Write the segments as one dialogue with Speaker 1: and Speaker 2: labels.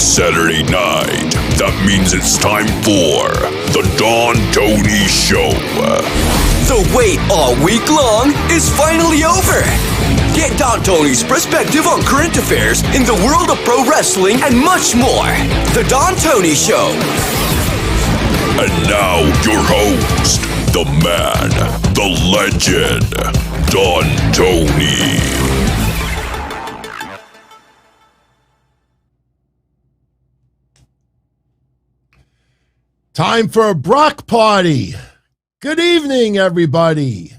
Speaker 1: Saturday night. That means it's time for the Don Tony Show.
Speaker 2: The wait all week long is finally over. Get Don Tony's perspective on current affairs in the world of pro wrestling and much more. The Don Tony Show.
Speaker 1: And now your host, the man, the legend, Don Tony.
Speaker 3: Time for a Brock party. Good evening, everybody.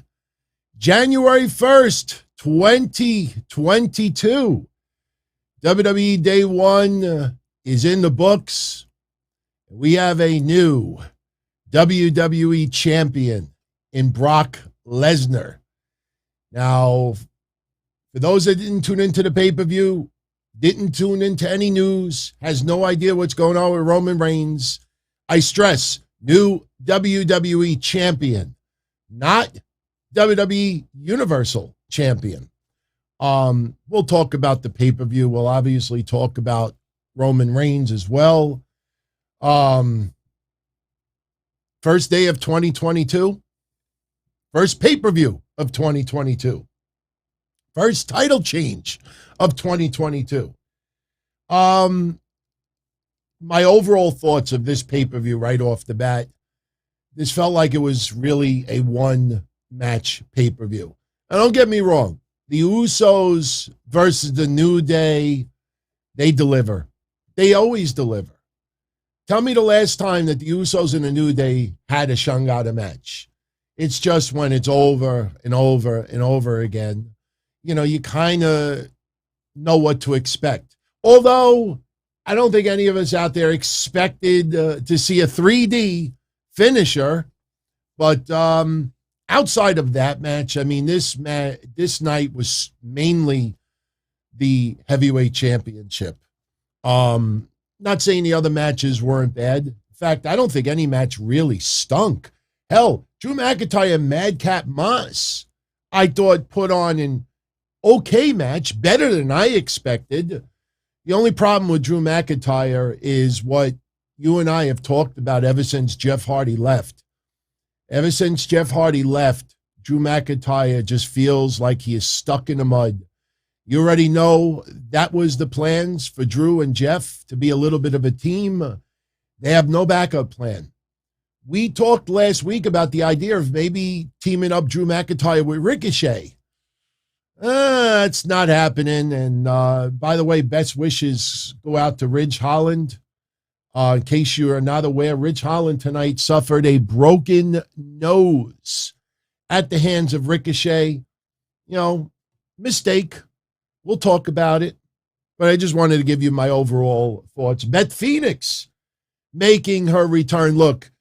Speaker 3: January 1st, 2022. WWE Day 1 is in the books. We have a new WWE champion in Brock Lesnar. Now, for those that didn't tune into the pay-per-view, didn't tune into any news, has no idea what's going on with Roman Reigns, I stress, new WWE champion, not WWE Universal champion. We'll talk about the pay-per-view. We'll obviously talk about Roman Reigns as well. First day of 2022. First pay-per-view of 2022. First title change of 2022. My overall thoughts of this pay-per-view right off the bat, this felt like it was really a one-match pay-per-view. And don't get me wrong, the Usos versus the New Day, they deliver. They always deliver. Tell me the last time that the Usos and the New Day had a Shangada match. It's just when it's over and over and over again. You know, you kind of know what to expect. Although I don't think any of us out there expected to see a 3D finisher. But outside of that match, I mean, this night was mainly the heavyweight championship. Not saying the other matches weren't bad. In fact, I don't think any match really stunk. Hell, Drew McIntyre and Madcap Moss, I thought, put on an okay match, better than I expected. The only problem with Drew McIntyre is what you and I have talked about ever since Jeff Hardy left. Ever since Jeff Hardy left, Drew McIntyre just feels like he is stuck in the mud. You already know that was the plans for Drew and Jeff, to be a little bit of a team. They have no backup plan. We talked last week about the idea of maybe teaming up Drew McIntyre with Ricochet. It's not happening. And by the way, best wishes go out to Ridge Holland. In case you are not aware, Ridge Holland tonight suffered a broken nose at the hands of Ricochet. You know, mistake. We'll talk about it. But I just wanted to give you my overall thoughts. Beth Phoenix making her return. Look,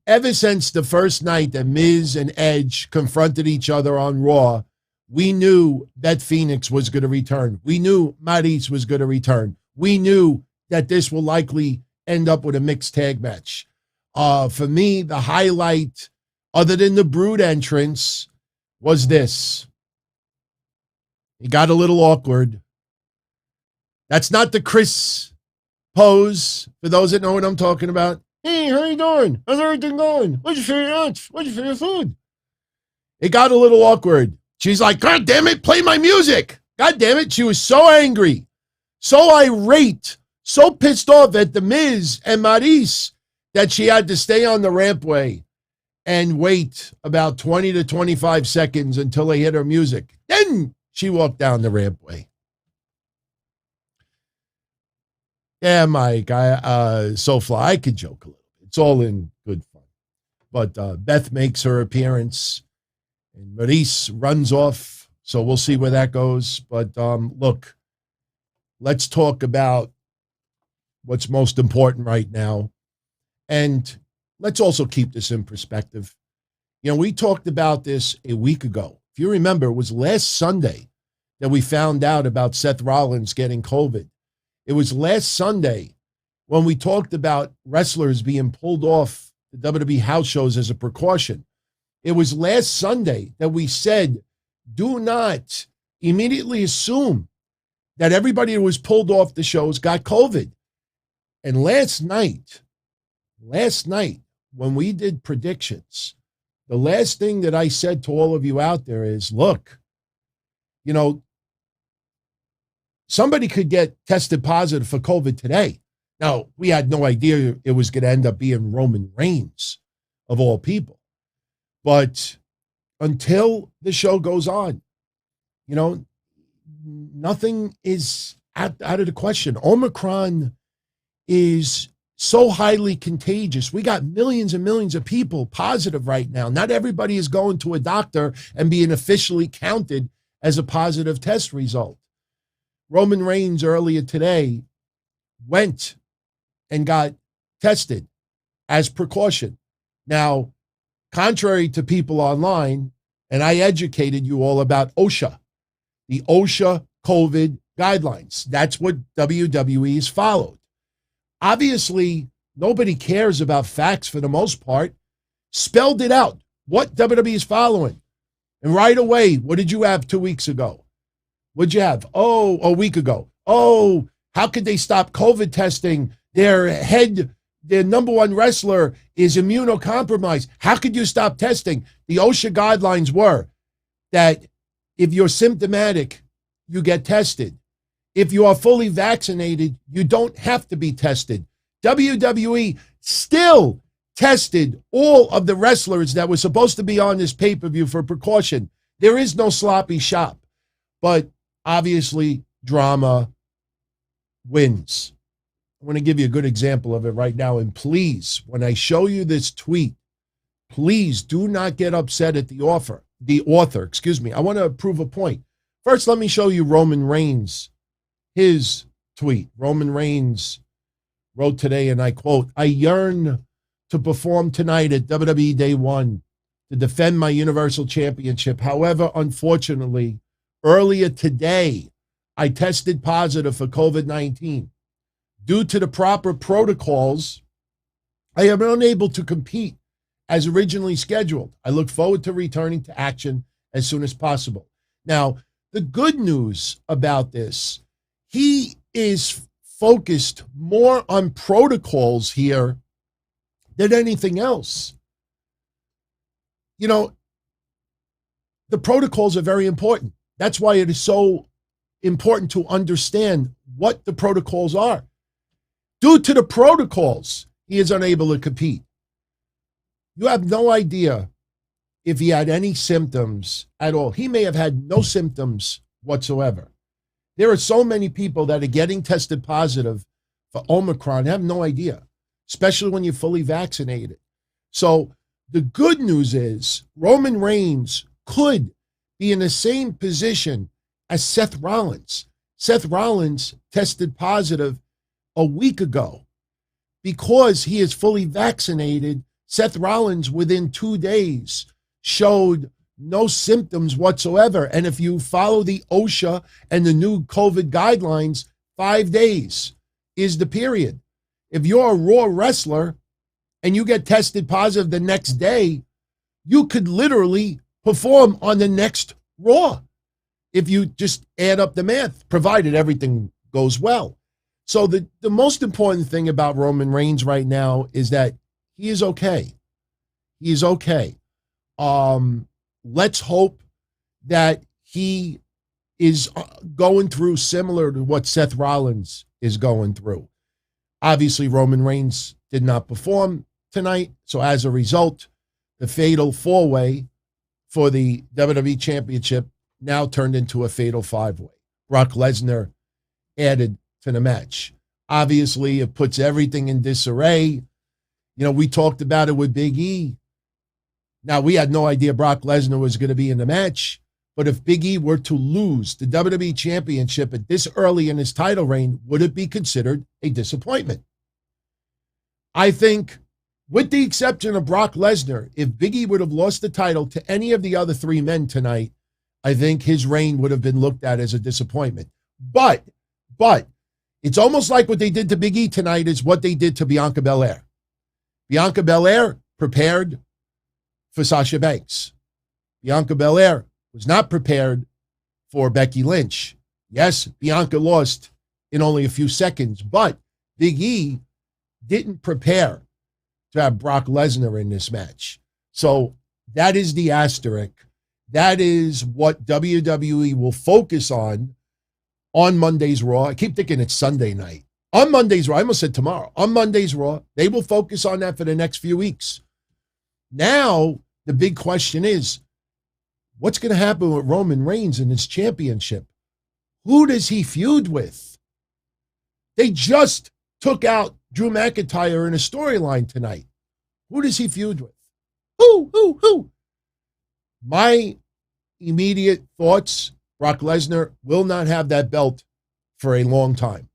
Speaker 3: ever since the first night that Miz and Edge confronted each other on Raw, we knew that Phoenix was going to return. We knew Maryse was going to return. We knew that this will likely end up with a mixed tag match. For me, the highlight, other than the Brood entrance, was this. It got a little awkward. That's not the Chris pose, for those that know what I'm talking about. Hey, how you doing? How's everything going? What's your favorite lunch? What's your favorite food? It got a little awkward. She's like, God damn it, play my music. God damn it. She was so angry, so irate, so pissed off at the Miz and Maryse that she had to stay on the rampway and wait about 20 to 25 seconds until they hit her music. Then she walked down the rampway. Yeah, Mike, SoFly, I could joke a little bit. It's all in good fun. But Beth makes her appearance. And Maryse runs off, so we'll see where that goes. But look, let's talk about what's most important right now. And let's also keep this in perspective. You know, we talked about this a week ago. If you remember, it was last Sunday that we found out about Seth Rollins getting COVID. It was last Sunday when we talked about wrestlers being pulled off the WWE house shows as a precaution. It was last Sunday that we said, do not immediately assume that everybody who was pulled off the shows got COVID. And last night, when we did predictions, the last thing that I said to all of you out there is, look, somebody could get tested positive for COVID today. Now, we had no idea it was going to end up being Roman Reigns, of all people. But until the show goes on, nothing is out of the question. Omicron is so highly contagious. We got millions and millions of people positive right now. Not everybody is going to a doctor and being officially counted as a positive test result. Roman Reigns earlier today went and got tested as precaution. Now, contrary to people online, and I educated you all about OSHA, the OSHA COVID guidelines. That's what WWE has followed. Obviously, nobody cares about facts for the most part. Spelled it out, what WWE is following. And right away, what did you have 2 weeks ago? What'd you have? Oh, a week ago. Oh, how could they stop COVID testing? Their number one wrestler is immunocompromised. How could you stop testing? The OSHA guidelines were that if you're symptomatic, you get tested. If you are fully vaccinated, you don't have to be tested. WWE still tested all of the wrestlers that were supposed to be on this pay-per-view for precaution. There is no sloppy shop. But obviously, drama wins. I want to give you a good example of it right now. And please, when I show you this tweet, please do not get upset at the author. I want to prove a point. First, let me show you Roman Reigns, his tweet. Roman Reigns wrote today, and I quote, "I yearn to perform tonight at WWE Day 1 to defend my Universal Championship. However, unfortunately, earlier today, I tested positive for COVID-19. Due to the proper protocols, I am unable to compete as originally scheduled. I look forward to returning to action as soon as possible." Now, the good news about this, he is focused more on protocols here than anything else. The protocols are very important. That's why it is so important to understand what the protocols are. Due to the protocols, he is unable to compete. You have no idea if he had any symptoms at all. He may have had no symptoms whatsoever. There are so many people that are getting tested positive for Omicron, have no idea, especially when you're fully vaccinated. So the good news is Roman Reigns could be in the same position as Seth Rollins. Seth Rollins tested positive a week ago. Because he is fully vaccinated, Seth Rollins within 2 days showed no symptoms whatsoever. And if you follow the OSHA and the new COVID guidelines, 5 days is the period. If you're a Raw wrestler and you get tested positive the next day, you could literally perform on the next Raw if you just add up the math, provided everything goes well. So the most important thing about Roman Reigns right now is that he is okay. He is okay. Let's hope that he is going through similar to what Seth Rollins is going through. Obviously, Roman Reigns did not perform tonight. So as a result, the fatal four-way for the WWE Championship now turned into a fatal five-way. Brock Lesnar added to the match. Obviously, it puts everything in disarray. We talked about it with Big E. Now, we had no idea Brock Lesnar was going to be in the match, but if Big E were to lose the WWE Championship at this early in his title reign, would it be considered a disappointment? I think, with the exception of Brock Lesnar, if Big E would have lost the title to any of the other three men tonight, I think his reign would have been looked at as a disappointment. But it's almost like what they did to Big E tonight is what they did to Bianca Belair. Bianca Belair prepared for Sasha Banks. Bianca Belair was not prepared for Becky Lynch. Yes, Bianca lost in only a few seconds, but Big E didn't prepare to have Brock Lesnar in this match. So that is the asterisk. That is what WWE will focus on Monday's Raw. I keep thinking it's Sunday night. On Monday's Raw, I almost said tomorrow. On Monday's Raw, they will focus on that for the next few weeks. Now, the big question is, what's going to happen with Roman Reigns in his championship? Who does he feud with? They just took out Drew McIntyre in a storyline tonight. Who does he feud with? Who? My immediate thoughts, Brock Lesnar will not have that belt for a long time.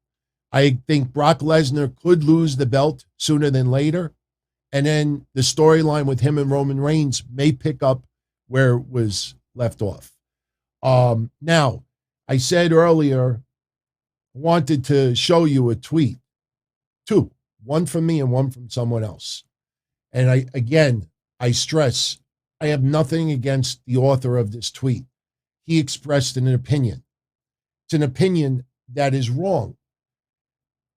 Speaker 3: I think Brock Lesnar could lose the belt sooner than later. And then the storyline with him and Roman Reigns may pick up where it was left off. Now, I said earlier, I wanted to show you a tweet. Two, one from me and one from someone else. And I stress, I have nothing against the author of this tweet. He expressed an opinion. It's an opinion that is wrong.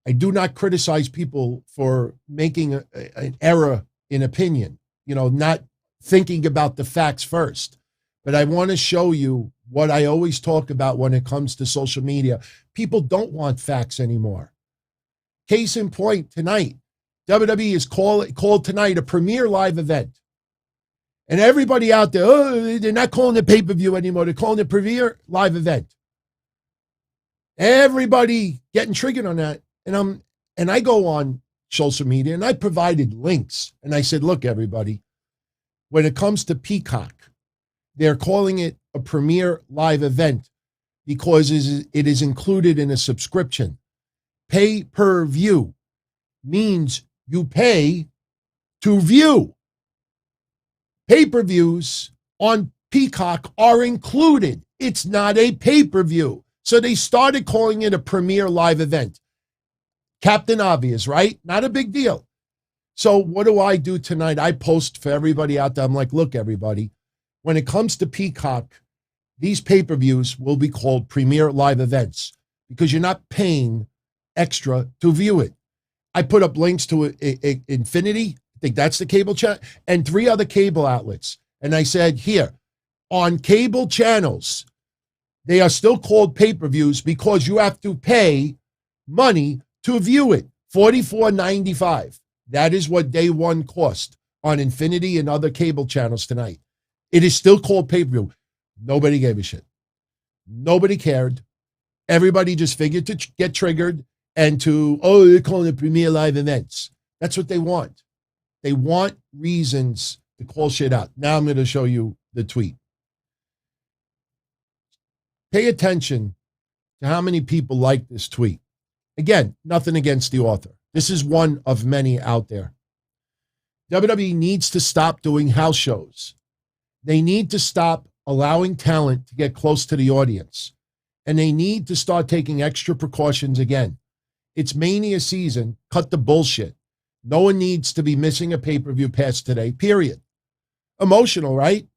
Speaker 3: I do not criticize people for making an error in opinion, not thinking about the facts first. But I want to show you what I always talk about when it comes to social media. People don't want facts anymore. Case in point, tonight, WWE is called tonight a premier live event. And everybody out there, they're not calling it pay-per-view anymore. They're calling it premier live event. Everybody getting triggered on that. And I go on social media and I provided links. And I said, look, everybody, when it comes to Peacock, they're calling it a premier live event because it is included in a subscription. Pay-per-view means you pay to view. Pay-per-views on Peacock are included. It's not a pay-per-view. So they started calling it a premier live event. Captain Obvious, right? Not a big deal. So what do I do tonight? I post for everybody out there. I'm like, look, everybody, when it comes to Peacock, these pay-per-views will be called premier live events because you're not paying extra to view it. I put up links to Infinity, I think that's the cable channel, and 3 other cable outlets. And I said, here, on cable channels, they are still called pay-per-views because you have to pay money to view it, $44.95. That is what day one cost on Infinity and other cable channels tonight. It is still called pay-per-view. Nobody gave a shit. Nobody cared. Everybody just figured to get triggered and they're calling it premier live events. That's what they want. They want reasons to call shit out. Now I'm going to show you the tweet. Pay attention to how many people like this tweet. Again, nothing against the author. This is one of many out there. WWE needs to stop doing house shows. They need to stop allowing talent to get close to the audience. And they need to start taking extra precautions again. It's Mania season. Cut the bullshit. No one needs to be missing a pay-per-view past today, period. Emotional, right?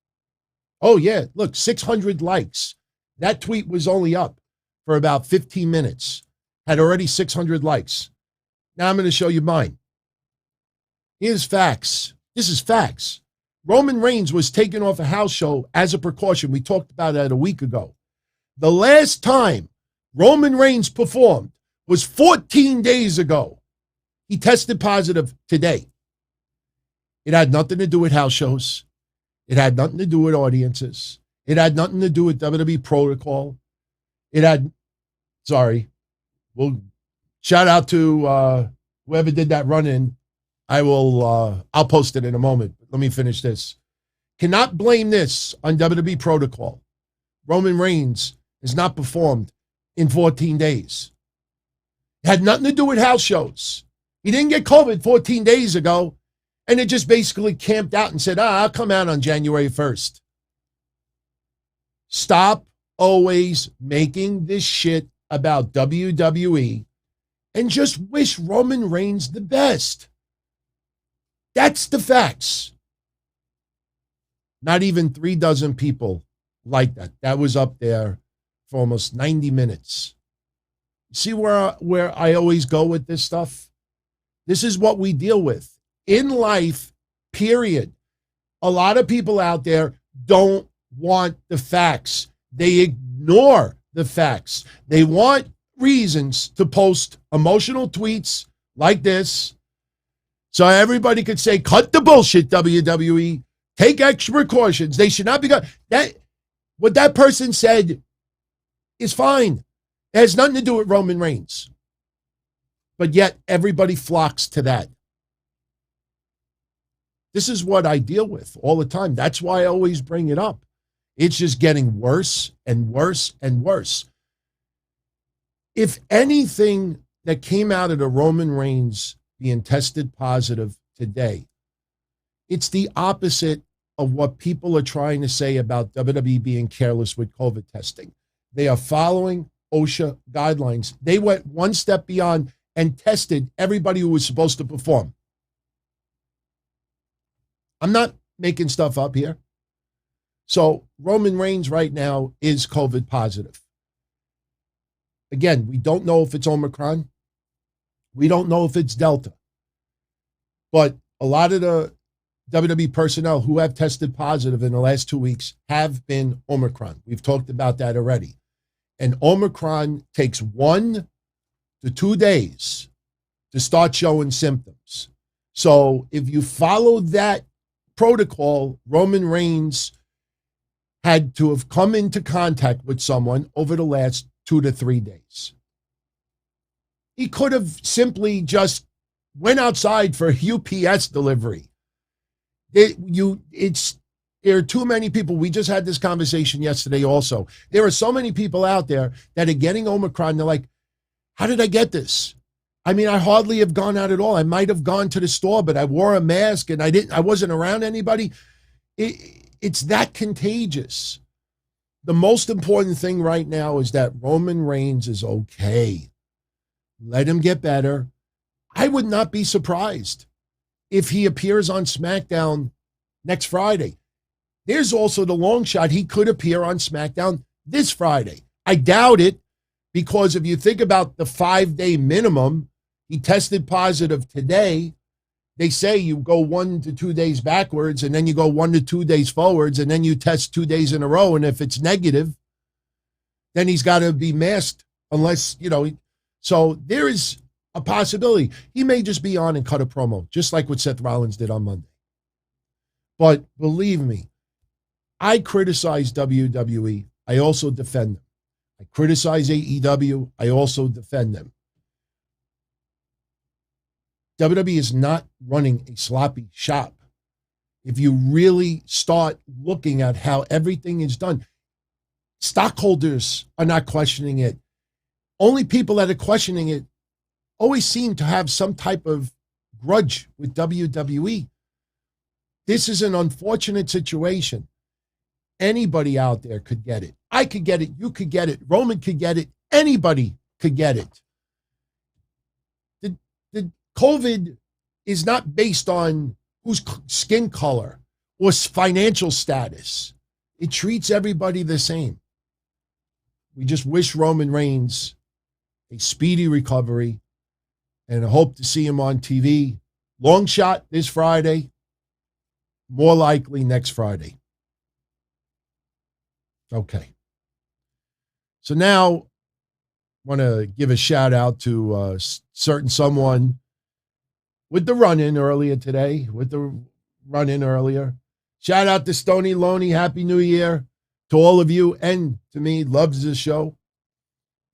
Speaker 3: Oh, yeah. Look, 600 likes. That tweet was only up for about 15 minutes. Had already 600 likes. Now I'm going to show you mine. Here's facts. This is facts. Roman Reigns was taken off a house show as a precaution. We talked about that a week ago. The last time Roman Reigns performed was 14 days ago. He tested positive today. It had nothing to do with house shows. It had nothing to do with audiences. It had nothing to do with WWE protocol. Well, shout out to whoever did that run-in. I'll post it in a moment. Let me finish this. Cannot blame this on WWE protocol. Roman Reigns has not performed in 14 days. It had nothing to do with house shows. He didn't get COVID 14 days ago, and it just basically camped out and said, I'll come out on January 1st. Stop always making this shit about WWE and just wish Roman Reigns the best. That's the facts. Not even 36 people like that. That was up there for almost 90 minutes. See where I always go with this stuff? This is what we deal with in life, period. A lot of people out there don't want the facts. They ignore the facts. They want reasons to post emotional tweets like this so everybody could say, cut the bullshit, WWE. Take extra precautions. They should not be what that person said is fine. It has nothing to do with Roman Reigns. But yet everybody flocks to that. This is what I deal with all the time. That's why I always bring it up. It's just getting worse and worse and worse. If anything that came out of the Roman Reigns being tested positive today, it's the opposite of what people are trying to say about WWE being careless with COVID testing. They are following OSHA guidelines. They went one step beyond and tested everybody who was supposed to perform. I'm not making stuff up here. So Roman Reigns right now is COVID positive. Again, we don't know if it's Omicron. We don't know if it's Delta. But a lot of the WWE personnel who have tested positive in the last 2 weeks have been Omicron. We've talked about that already. And Omicron takes 1 to 2 days to start showing symptoms. So if you follow that protocol, Roman Reigns had to have come into contact with someone over the last 2 to 3 days. He could have simply just went outside for a UPS delivery. There are too many people. We just had this conversation yesterday also. There are so many people out there that are getting Omicron. They're like, how did I get this? I mean, I hardly have gone out at all. I might have gone to the store, but I wore a mask and I wasn't around anybody. It's that contagious. The most important thing right now is that Roman Reigns is okay. Let him get better. I would not be surprised if he appears on SmackDown next Friday. There's also the long shot he could appear on SmackDown this Friday. I doubt it, because if you think about the 5-day minimum, he tested positive today. They say you go 1 to 2 days backwards, and then you go 1 to 2 days forwards, and then you test 2 days in a row. And if it's negative, then he's got to be masked unless, so there is a possibility. He may just be on and cut a promo, just like what Seth Rollins did on Monday. But believe me, I criticize WWE. I also defend them. I criticize AEW. I also defend them. WWE is not running a sloppy shop. If you really start looking at how everything is done, stockholders are not questioning it. Only people that are questioning it always seem to have some type of grudge with WWE. This is an unfortunate situation. Anybody out there could get it. I could get it. You could get it. Roman could get it. Anybody could get it. The COVID is not based on whose skin color or financial status. It treats everybody the same. We just wish Roman Reigns a speedy recovery, and I hope to see him on TV. Long shot this Friday, more likely next Friday. Okay. So now I want to give a shout out to certain someone with the run-in earlier today, Shout out to Stony Loney. Happy New Year to all of you, and to me, loves this show.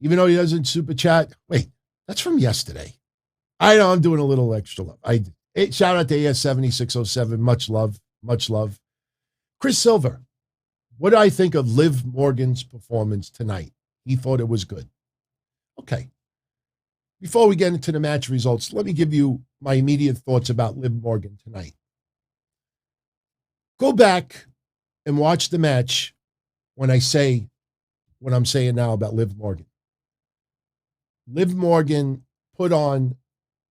Speaker 3: Even though he doesn't super chat. Wait, that's from yesterday. I know I'm doing a little extra love. Shout out to AS7607. Much love. Much love. Chris Silver. What do I think of Liv Morgan's performance tonight? He thought it was good. Okay. Before we get into the match results, let me give you my immediate thoughts about Liv Morgan tonight. Go back and watch the match when I say what I'm saying now about Liv Morgan. Liv Morgan put on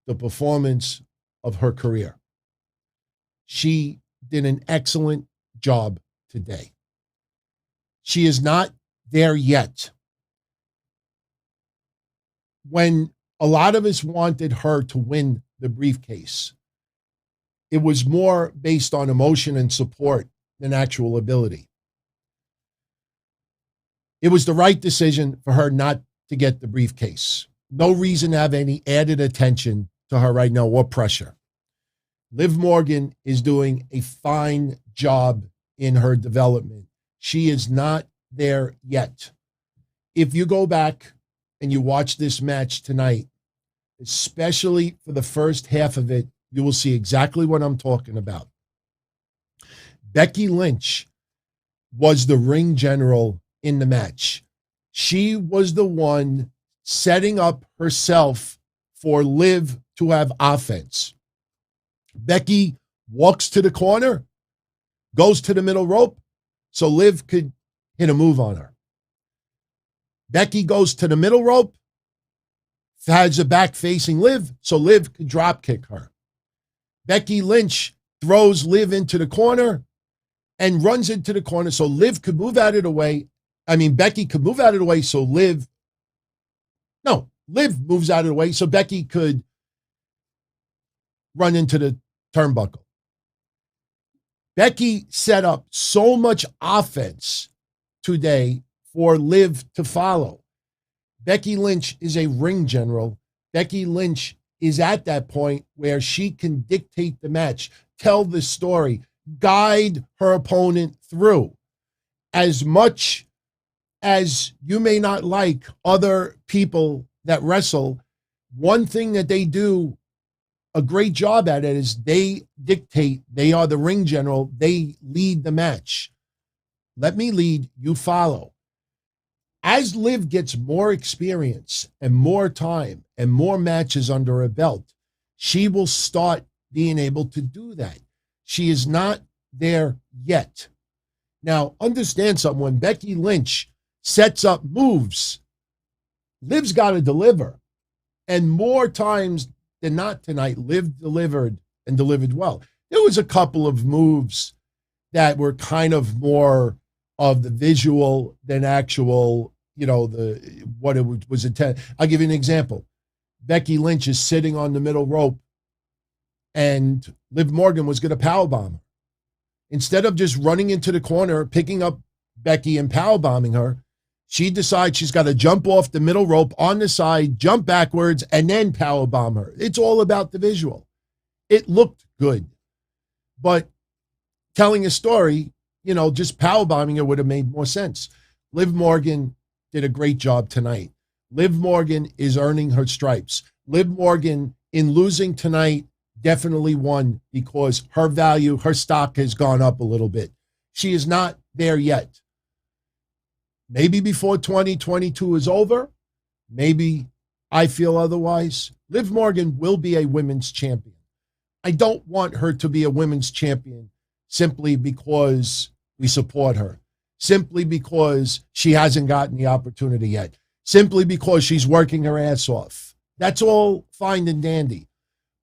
Speaker 3: the performance of her career. She did an excellent job today. She is not there yet. When a lot of us wanted her to win the briefcase. It was more based on emotion and support than actual ability. It was the right decision for her not to get the briefcase. No reason to have any added attention to her right now or pressure. Liv Morgan is doing a fine job in her development. She is not there yet. If you go back and you watch this match tonight, especially for the first half of it, you will see exactly what I'm talking about. Becky Lynch was the ring general in the match. She was the one setting up herself for Liv to have offense. Becky walks to the corner, goes to the middle rope, so Liv could hit a move on her. Becky goes to the middle rope, has a back facing Liv, so Liv could drop kick her. Becky Lynch throws Liv into the corner and runs into the corner so Liv could move out of the way. Becky could move out of the way so Liv moves out of the way so Becky could run into the turnbuckle. Becky set up so much offense today for Liv to follow. Becky Lynch is a ring general. Becky Lynch is at that point where she can dictate the match, tell the story, guide her opponent through. As much as you may not like other people that wrestle, one thing that they do a great job at it is they dictate. They are the ring general. They lead the match. Let me lead, you follow. As Liv gets more experience and more time and more matches under her belt, she will start being able to do that. She is not there yet. Now, understand something. When Becky Lynch sets up moves, Liv's got to deliver. And more times than not tonight, Liv delivered and delivered well. There was a couple of moves that were kind of more of the visual than actual, what it was intended. I'll give you an example. Becky Lynch is sitting on the middle rope and Liv Morgan was going to powerbomb her. Instead of just running into the corner, picking up Becky and powerbombing her, she decides she's got to jump off the middle rope on the side, jump backwards, and then powerbomb her. It's all about the visual. It looked good. But telling a story, just powerbombing her would have made more sense. Liv Morgan did a great job tonight. Liv Morgan is earning her stripes. Liv Morgan, in losing tonight, definitely won because her value, her stock has gone up a little bit. She is not there yet. Maybe before 2022 is over, maybe I feel otherwise. Liv Morgan will be a women's champion. I don't want her to be a women's champion simply because we support her, simply because she hasn't gotten the opportunity yet, simply because she's working her ass off. That's all fine and dandy.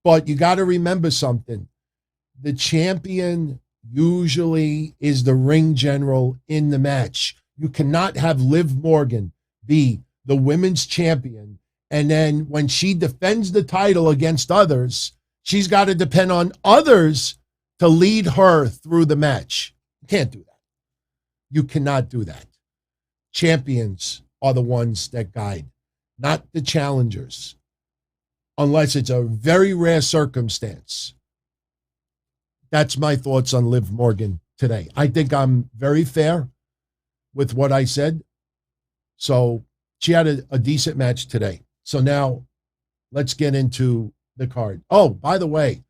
Speaker 3: But you got to remember something. The champion usually is the ring general in the match. You cannot have Liv Morgan be the women's champion, and then when she defends the title against others, she's got to depend on others to lead her through the match. You can't do that. You cannot do that. Champions are the ones that guide, not the challengers, unless it's a very rare circumstance. That's my thoughts on Liv Morgan today. I think I'm very fair with what I said. So she had a decent match today. So now let's get into the card. Oh, by the way,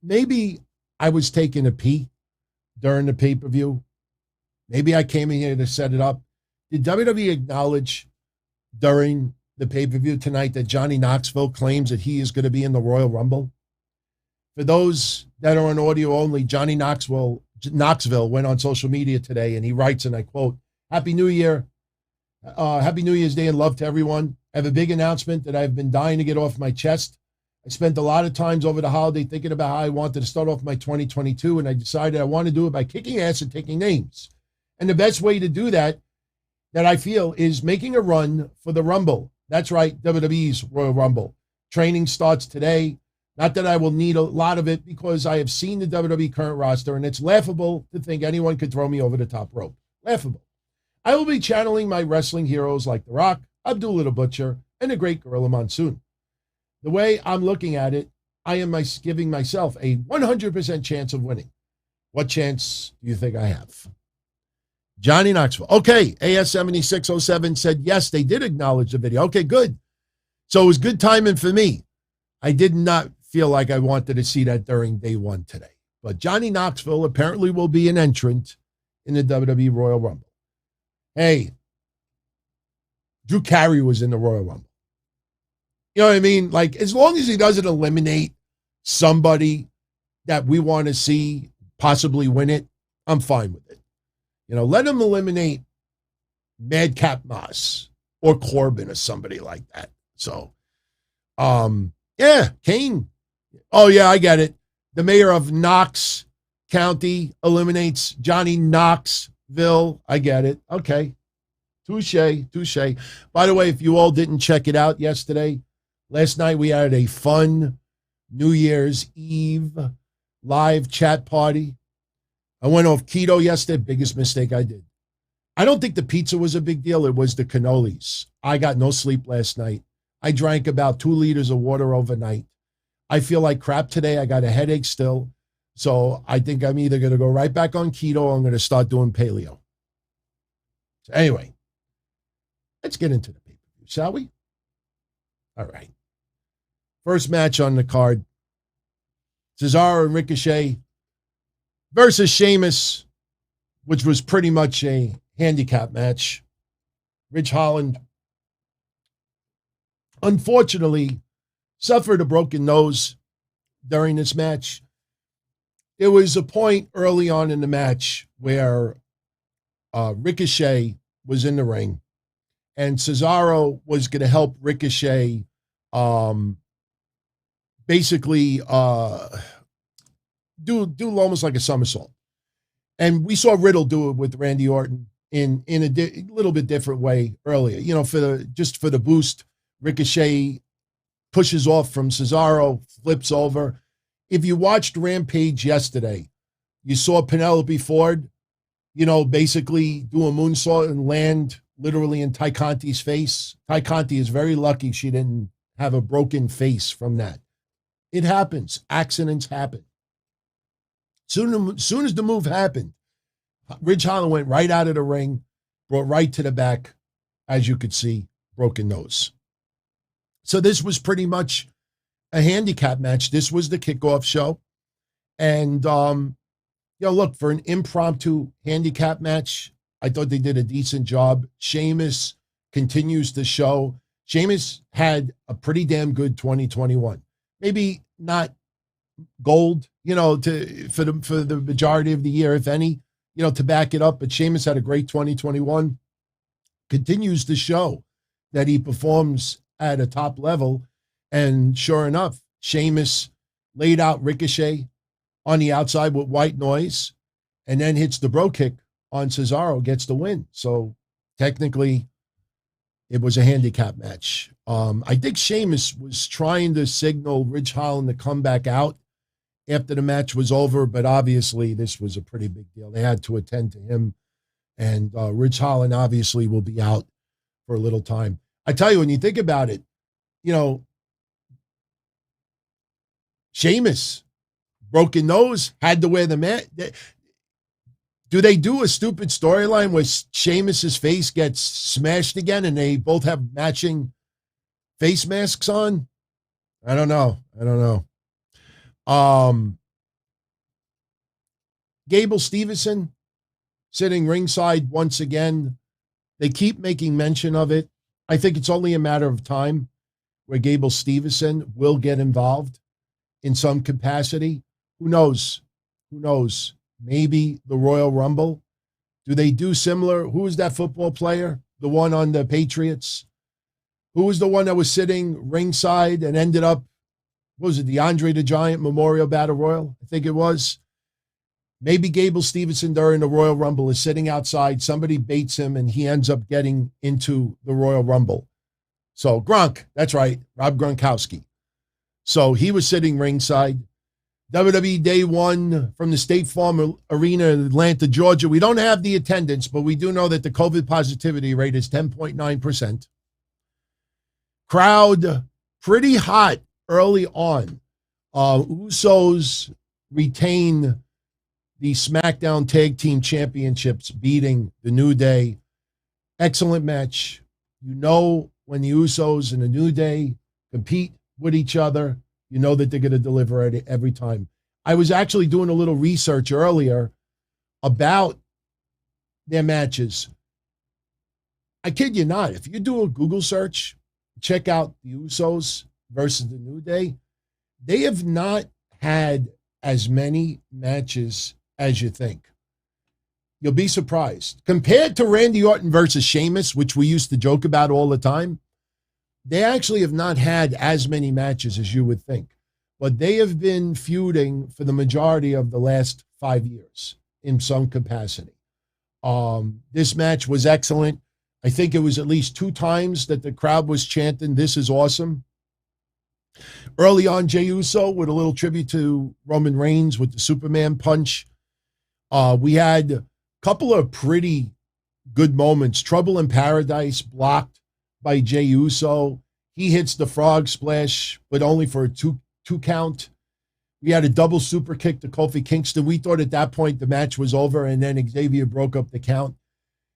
Speaker 3: maybe I was taking a pee during the pay-per-view. Maybe I came in here to set it up. Did WWE acknowledge during the pay-per-view tonight that Johnny Knoxville claims that he is going to be in the Royal Rumble? For those that are on audio only, Johnny Knoxville went on social media today and he writes, and I quote, Happy New Year. Happy New Year's Day and love to everyone. I have a big announcement that I've been dying to get off my chest. I spent a lot of times over the holiday thinking about how I wanted to start off my 2022, and I decided I want to do it by kicking ass and taking names. And the best way to do that I feel, is making a run for the Rumble. That's right, WWE's Royal Rumble. Training starts today. Not that I will need a lot of it because I have seen the WWE current roster, and it's laughable to think anyone could throw me over the top rope. Laughable. I will be channeling my wrestling heroes like The Rock, Abdullah the Butcher, and the great Gorilla Monsoon. The way I'm looking at it, I am giving myself a 100% chance of winning. What chance do you think I have? Johnny Knoxville. Okay, AS7607 said, yes, they did acknowledge the video. Okay, good. So it was good timing for me. I did not feel like I wanted to see that during day one today. But Johnny Knoxville apparently will be an entrant in the WWE Royal Rumble. Hey, Drew Carey was in the Royal Rumble. You know what I mean? Like, as long as he doesn't eliminate somebody that we want to see possibly win it, I'm fine with it. You know, let him eliminate Madcap Moss or Corbin or somebody like that. So, yeah, Kane. Oh, yeah, I get it. The mayor of Knox County eliminates Johnny Knoxville. I get it. Okay. Touche. By the way, if you all didn't check it out yesterday, last night we had a fun New Year's Eve live chat party. I went off keto yesterday. Biggest mistake I did. I don't think the pizza was a big deal. It was the cannolis. I got no sleep last night. I drank about 2 liters of water overnight. I feel like crap today. I got a headache still. So I think I'm either going to go right back on keto or I'm going to start doing paleo. So anyway, let's get into the pay-per-view, shall we? All right. First match on the card. Cesaro and Ricochet versus Sheamus, which was pretty much a handicap match. Ridge Holland, unfortunately, suffered a broken nose during this match. There was a point early on in the match where Ricochet was in the ring, and Cesaro was going to help Ricochet basically do almost like a somersault. And we saw Riddle do it with Randy Orton in a little bit different way earlier. You know, for the boost, Ricochet pushes off from Cesaro, flips over. If you watched Rampage yesterday, you saw Penelope Ford, you know, basically do a moonsault and land literally in Ty Conti's face. Ty Conti is very lucky she didn't have a broken face from that. It happens. Accidents happen. Soon as the move happened, Ridge Holland went right out of the ring, brought right to the back, as you could see, broken nose. So this was pretty much a handicap match. This was the kickoff show. And, look, for an impromptu handicap match, I thought they did a decent job. Sheamus continues to show. Sheamus had a pretty damn good 2021. Maybe not gold, you know, for the majority of the year, if any, you know, to back it up. But Sheamus had a great 2021. Continues to show that he performs at a top level. And sure enough, Sheamus laid out Ricochet on the outside with white noise and then hits the bro kick on Cesaro, gets the win. So technically it was a handicap match. I think Sheamus was trying to signal Ridge Holland to come back out after the match was over, but obviously this was a pretty big deal. They had to attend to him, and Ridge Holland obviously will be out for a little time. I tell you, when you think about it, you know, Sheamus, broken nose, had to wear the mask. Do they do a stupid storyline where Sheamus's face gets smashed again and they both have matching face masks on? I don't know. Gable Steveson sitting ringside once again. They keep making mention of it. I think it's only a matter of time where Gable Steveson will get involved in some capacity. Who knows? Maybe the Royal Rumble. Do they do similar? Who is that football player? The one on the Patriots? Who was the one that was sitting ringside and ended up, what was it, the Andre the Giant Memorial Battle Royal? I think it was. Maybe Gable Steveson during the Royal Rumble is sitting outside. Somebody baits him and he ends up getting into the Royal Rumble. So Gronk, that's right, Rob Gronkowski. So he was sitting ringside. WWE Day 1 from the State Farm Arena in Atlanta, Georgia. We don't have the attendance, but we do know that the COVID positivity rate is 10.9%. Crowd pretty hot early on. Usos retain the SmackDown Tag Team Championships, beating the New Day. Excellent match. You know when the Usos and the New Day compete with each other, you know that they're going to deliver it every time. I was actually doing a little research earlier about their matches. I kid you not. If you do a Google search, check out the Usos versus the New Day, they have not had as many matches as you think. You'll be surprised. Compared to Randy Orton versus Sheamus, which we used to joke about all the time, they actually have not had as many matches as you would think. But they have been feuding for the majority of the last 5 years in some capacity. This match was excellent. I think it was at least 2 times that the crowd was chanting, "This is awesome." Early on, Jey Uso with a little tribute to Roman Reigns with the Superman punch. We had a couple of pretty good moments. Trouble in Paradise blocked by Jey Uso. He hits the frog splash, but only for a two count. We had a double super kick to Kofi Kingston. We thought at that point the match was over, and then Xavier broke up the count.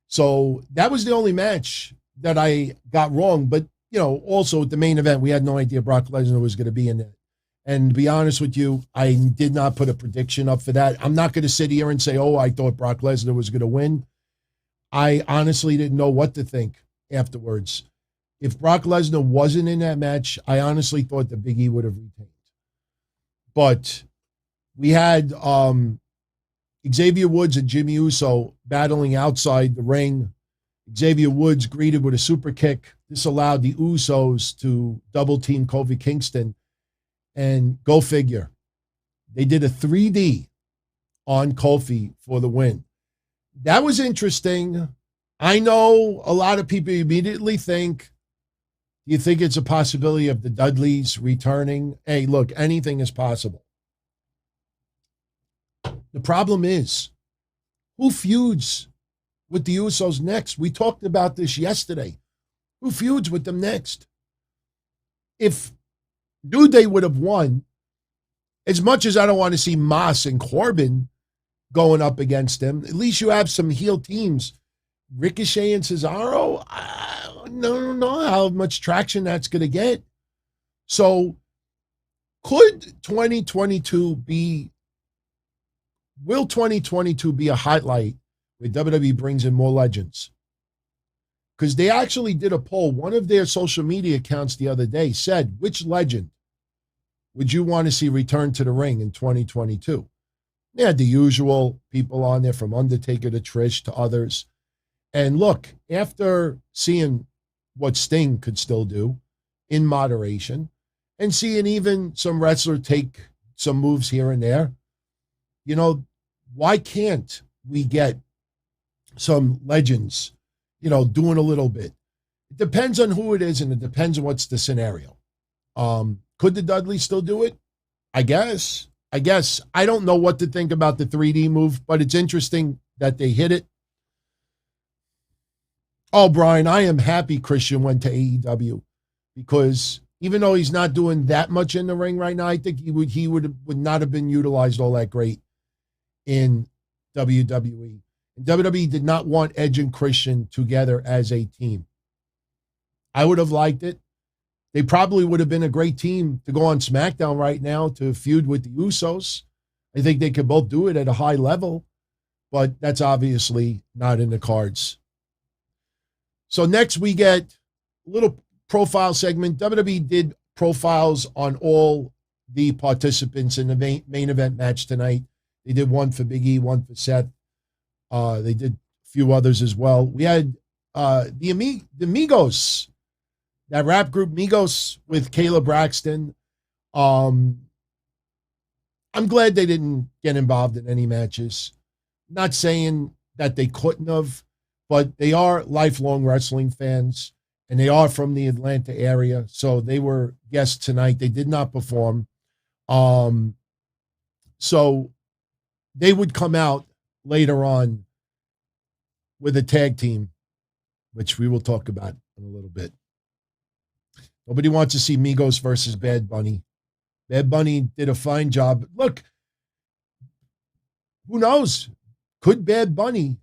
Speaker 3: So that was the only match that I got wrong. But, you know, also at the main event, we had no idea Brock Lesnar was going to be in it. And to be honest with you, I did not put a prediction up for that. I'm not going to sit here and say, oh, I thought Brock Lesnar was going to win. I honestly didn't know what to think afterwards. If Brock Lesnar wasn't in that match, I honestly thought the Big E would have retained. But we had Xavier Woods and Jimmy Uso battling outside the ring. Xavier Woods greeted with a super kick. This allowed the Usos to double team Kofi Kingston. And go figure, they did a 3D on Kofi for the win. That was interesting. I know a lot of people immediately think, do you think it's a possibility of the Dudleys returning? Hey, look, anything is possible. The problem is, who feuds with the Usos next? We talked about this yesterday. Who feuds with them next? If New Day would have won, as much as I don't want to see Moss and Corbin going up against them, at least you have some heel teams. Ricochet and Cesaro, I don't know how much traction that's going to get. So will 2022 be a highlight where WWE brings in more legends? Because they actually did a poll. One of their social media accounts the other day said, which legend would you want to see return to the ring in 2022? They had the usual people on there, from Undertaker to Trish to others. And look, after seeing what Sting could still do in moderation, and seeing even some wrestler take some moves here and there, you know, why can't we get some legends, you know, doing a little bit? It depends on who it is, and it depends on what's the scenario. Could the Dudleys still do it? I guess. I don't know what to think about the 3D move, but it's interesting that they hit it. Oh, Brian, I am happy Christian went to AEW, because even though he's not doing that much in the ring right now, I think he would not have been utilized all that great in WWE. And WWE did not want Edge and Christian together as a team. I would have liked it. They probably would have been a great team to go on SmackDown right now to feud with the Usos. I think they could both do it at a high level, but that's obviously not in the cards. So next we get a little profile segment. WWE did profiles on all the participants in the main event match tonight. They did one for Big E, one for Seth. They did a few others as well. We had the Migos, that rap group Migos with Kayla Braxton. I'm glad they didn't get involved in any matches. Not saying that they couldn't have, but they are lifelong wrestling fans, and they are from the Atlanta area. So they were guests tonight. They did not perform. So they would come out later on with a tag team, which we will talk about in a little bit. Nobody wants to see Migos versus Bad Bunny. Bad Bunny did a fine job. Look, who knows? Could Bad Bunny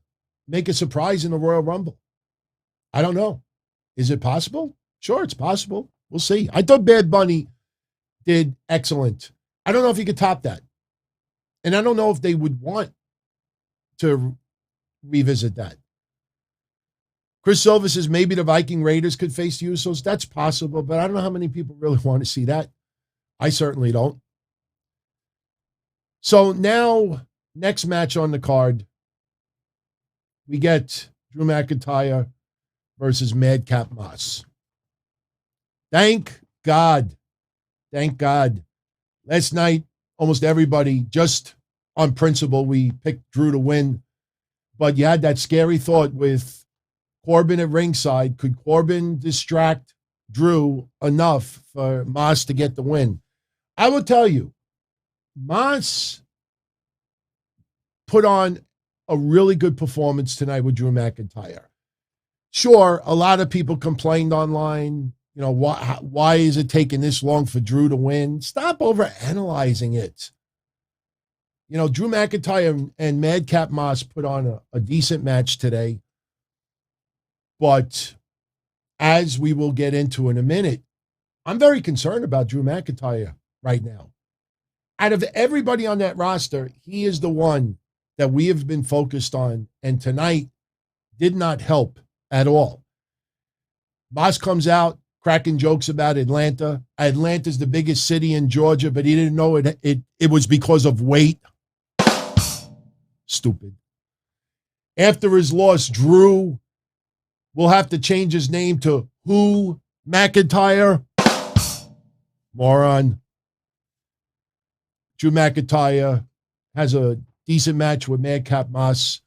Speaker 3: make a surprise in the Royal Rumble? I don't know. Is it possible? Sure, it's possible. We'll see. I thought Bad Bunny did excellent. I don't know if he could top that. And I don't know if they would want to revisit that. Chris Silva says maybe the Viking Raiders could face the Usos. That's possible, but I don't know how many people really want to see that. I certainly don't. So now, next match on the card, we get Drew McIntyre versus Madcap Moss. Thank God. Thank God. Last night, almost everybody, just on principle, we picked Drew to win. But you had that scary thought with Corbin at ringside. Could Corbin distract Drew enough for Moss to get the win? I will tell you, Moss put on a really good performance tonight with Drew McIntyre. Sure, a lot of people complained online, you know, why is it taking this long for Drew to win? Stop overanalyzing it. You know, Drew McIntyre and Madcap Moss put on a decent match today. But as we will get into in a minute, I'm very concerned about Drew McIntyre right now. Out of everybody on that roster, he is the one that we have been focused on, and tonight did not help at all. Moss comes out cracking jokes about Atlanta. Atlanta's the biggest city in Georgia, but he didn't know it was because of weight. Stupid. After his loss, Drew will have to change his name to who? McIntyre? Moron. Drew McIntyre has a decent match with Madcap Moss.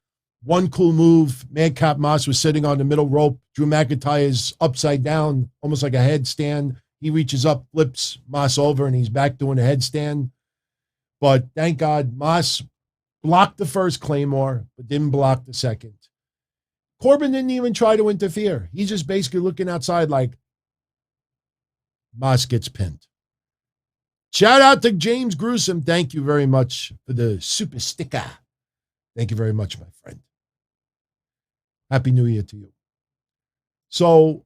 Speaker 3: One cool move, Madcap Moss was sitting on the middle rope. Drew McIntyre is upside down, almost like a headstand. He reaches up, flips Moss over, and he's back doing a headstand. But thank God, Moss blocked the first Claymore, but didn't block the second. Corbin didn't even try to interfere. He's just basically looking outside like Moss gets pinned. Shout out to James Gruesome. Thank you very much for the super sticker. Thank you very much, my friend. Happy New Year to you. So,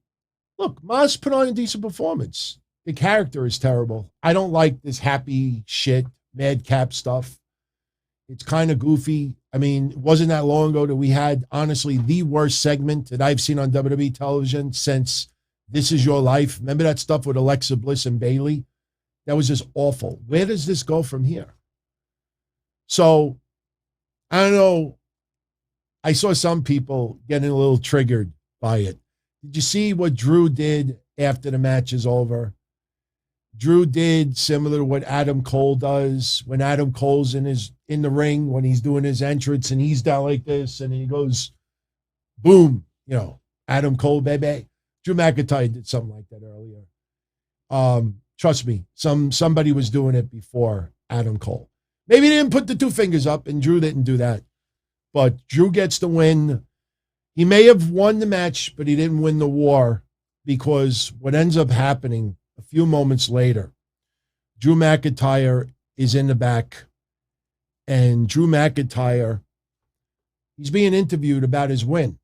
Speaker 3: look, Moss put on a decent performance. The character is terrible. I don't like this happy shit, madcap stuff. It's kind of goofy. I mean, it wasn't that long ago that we had, honestly, the worst segment that I've seen on WWE television since This Is Your Life. Remember that stuff with Alexa Bliss and Bayley? That was just awful. Where does this go from here? So, I don't know. I saw some people getting a little triggered by it. Did you see what Drew did after the match is over? Drew did similar to what Adam Cole does when Adam Cole's in the ring, when he's doing his entrance and he's down like this and he goes, boom, you know, Adam Cole, baby. Drew McIntyre did something like that earlier. Trust me, somebody was doing it before Adam Cole. Maybe he didn't put the two fingers up, and Drew didn't do that. But Drew gets the win. He may have won the match, but he didn't win the war, because what ends up happening a few moments later, Drew McIntyre is in the back, and Drew McIntyre, he's being interviewed about his win.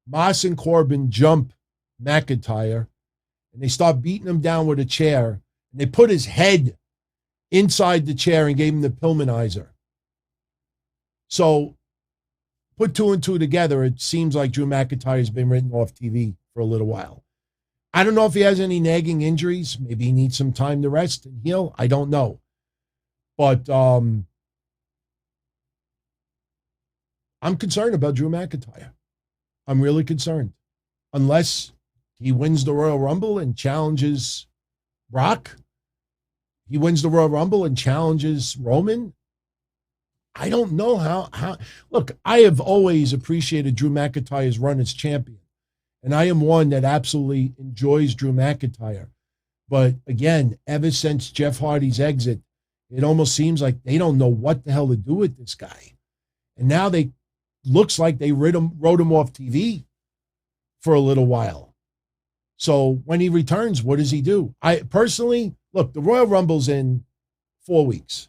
Speaker 3: Moss and Corbin jump McIntyre, and they start beating him down with a chair, and they put his head inside the chair and gave him the Pillmanizer. So, put two and two together, it seems like Drew McIntyre has been written off TV for a little while. I don't know if he has any nagging injuries. Maybe he needs some time to rest and heal. I don't know. But I'm concerned about Drew McIntyre. I'm really concerned. Unless he wins the Royal Rumble and challenges Brock. He wins the Royal Rumble and challenges Roman. I don't know how. Look, I have always appreciated Drew McIntyre's run as champion. And I am one that absolutely enjoys Drew McIntyre. But again, ever since Jeff Hardy's exit, it almost seems like they don't know what the hell to do with this guy. And now looks like they wrote him off TV for a little while. So when he returns, what does he do? I personally, look, the Royal Rumble's in 4 weeks.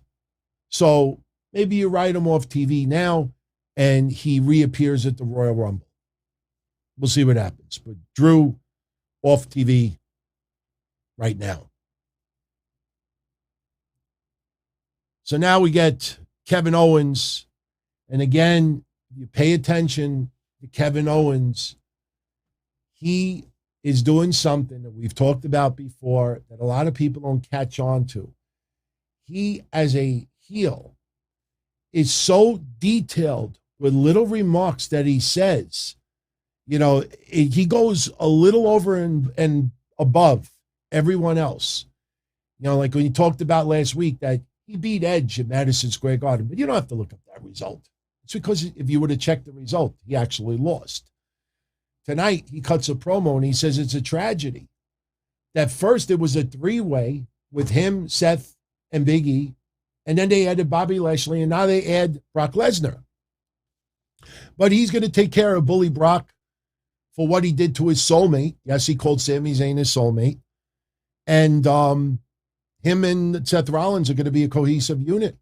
Speaker 3: So maybe you write him off TV now and he reappears at the Royal Rumble. We'll see what happens. But Drew off TV right now. So now we get Kevin Owens. And again, you pay attention to Kevin Owens. He is doing something that we've talked about before that a lot of people don't catch on to. He, as a heel, is so detailed with little remarks that he says. You know, he goes a little over and above everyone else. You know, like when you talked about last week that he beat Edge at Madison Square Garden, but you don't have to look up that result. It's because if you would have checked the result, he actually lost. Tonight, he cuts a promo and he says it's a tragedy that first it was a three-way with him, Seth, and Big E, and then they added Bobby Lashley, and now they add Brock Lesnar. But he's going to take care of Bully Brock for what he did to his soulmate. Yes, he called Sami Zayn his soulmate. And him and Seth Rollins are going to be a cohesive unit.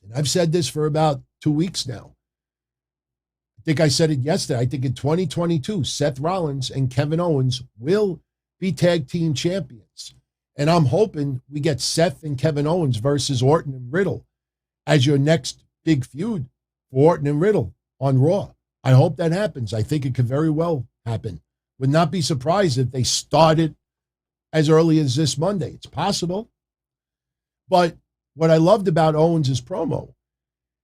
Speaker 3: And I've said this for about 2 weeks now. I think I said it yesterday. I think in 2022, Seth Rollins and Kevin Owens will be tag team champions. And I'm hoping we get Seth and Kevin Owens versus Orton and Riddle as your next big feud for Orton and Riddle on Raw. I hope that happens. I think it could very well happen. Would not be surprised if they started as early as this Monday. It's possible. But what I loved about Owens' promo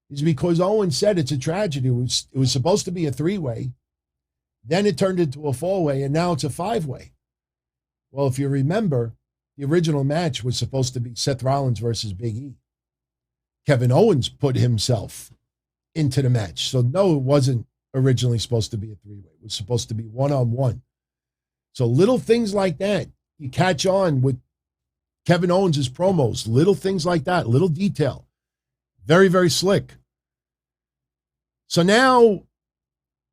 Speaker 3: is because Owens said it's a tragedy. It was supposed to be a three-way. Then it turned into a four-way, and now it's a five-way. Well, if you remember, the original match was supposed to be Seth Rollins versus Big E. Kevin Owens put himself into the match. So no, it wasn't originally supposed to be a three-way. It was supposed to be one-on-one. So little things like that, you catch on with Kevin Owens' promos, little things like that, little detail. Very, very slick. So now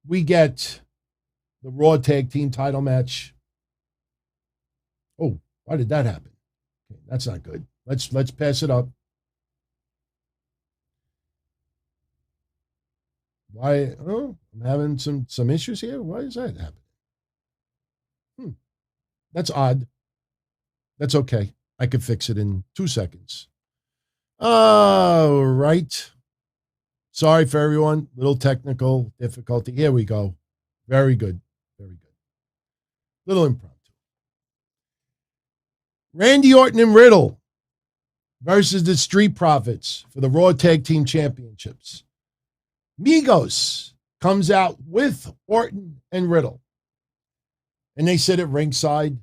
Speaker 3: we get the Raw Tag Team title match. Oh, why did that happen? Okay, that's not good. Let's pass it up. Why? Oh, I'm having some issues here. Why is that happening? That's odd. That's okay. I could fix it in 2 seconds. All right. Sorry for everyone. Little technical difficulty. Here we go. Very good. Very good. Little impromptu. Randy Orton and Riddle versus the Street Profits for the Raw Tag Team Championships. Migos comes out with Orton and Riddle. And they sit at ringside.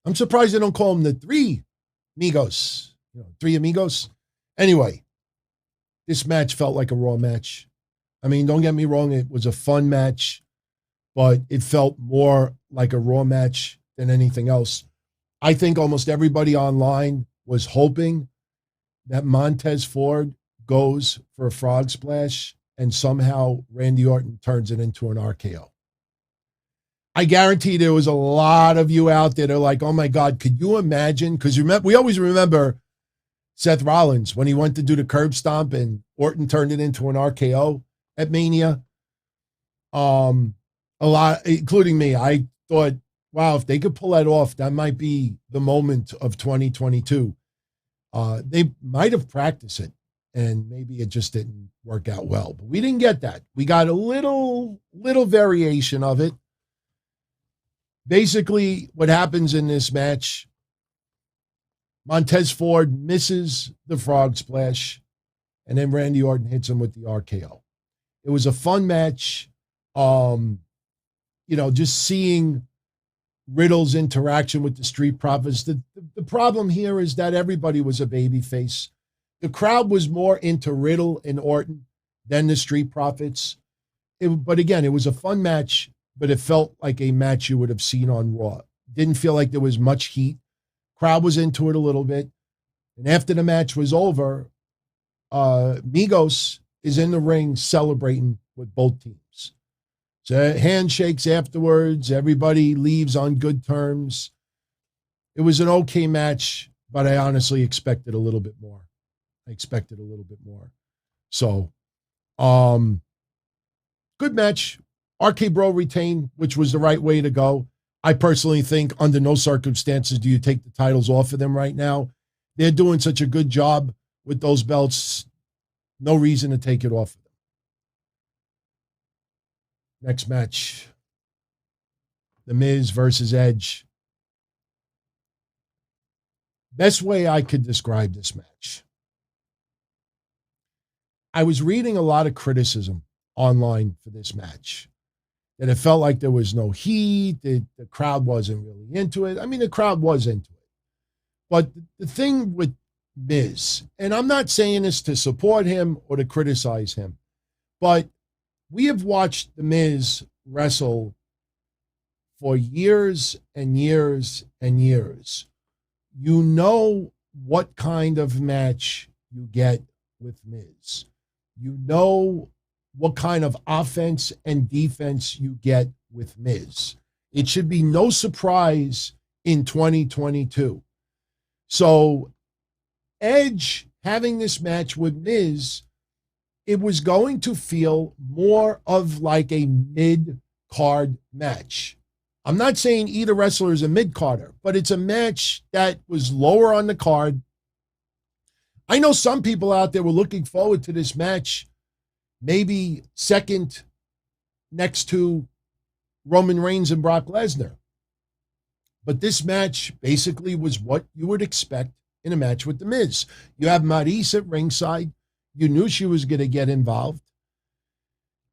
Speaker 3: I'm surprised they don't call them the Three Migos. Three Amigos. Anyway, this match felt like a Raw match. I mean, don't get me wrong. It was a fun match, but it felt more like a Raw match than anything else. I think almost everybody online was hoping that Montez Ford goes for a frog splash and somehow Randy Orton turns it into an RKO. I guarantee there was a lot of you out there that are like, oh my God, could you imagine? Because we always remember Seth Rollins when he went to do the curb stomp and Orton turned it into an RKO at Mania. A lot, including me, I thought, wow, if they could pull that off, that might be the moment of 2022. They might have practiced it, and maybe it just didn't work out well. But we didn't get that. We got a little variation of it. Basically, what happens in this match, Montez Ford misses the frog splash, and then Randy Orton hits him with the RKO. It was a fun match. Just seeing Riddle's interaction with the Street Profits. The problem here is that everybody was a babyface. The crowd was more into Riddle and Orton then the Street Profits. But again, it was a fun match, but it felt like a match you would have seen on Raw. Didn't feel like there was much heat. Crowd was into it a little bit. And after the match was over, Migos is in the ring celebrating with both teams. So handshakes afterwards. Everybody leaves on good terms. It was an okay match, but I honestly expected a little bit more. So, good match. RK Bro retained, which was the right way to go. I personally think under no circumstances do you take the titles off of them right now. They're doing such a good job with those belts. No reason to take it off of them. Next match. The Miz versus Edge. Best way I could describe this match. I was reading a lot of criticism online for this match. That it felt like there was no heat, that the crowd wasn't really into it. I mean, the crowd was into it. But the thing with Miz, and I'm not saying this to support him or to criticize him, but we have watched the Miz wrestle for years and years and years. You know what kind of match you get with Miz. You know what kind of offense and defense you get with Miz. It should be no surprise in 2022. So Edge having this match with Miz, it was going to feel more of like a mid-card match. I'm not saying either wrestler is a mid-carder, but it's a match that was lower on the card. I know some people out there were looking forward to this match, maybe second next to Roman Reigns and Brock Lesnar. But this match basically was what you would expect in a match with The Miz. You have Maryse at ringside. You knew she was going to get involved.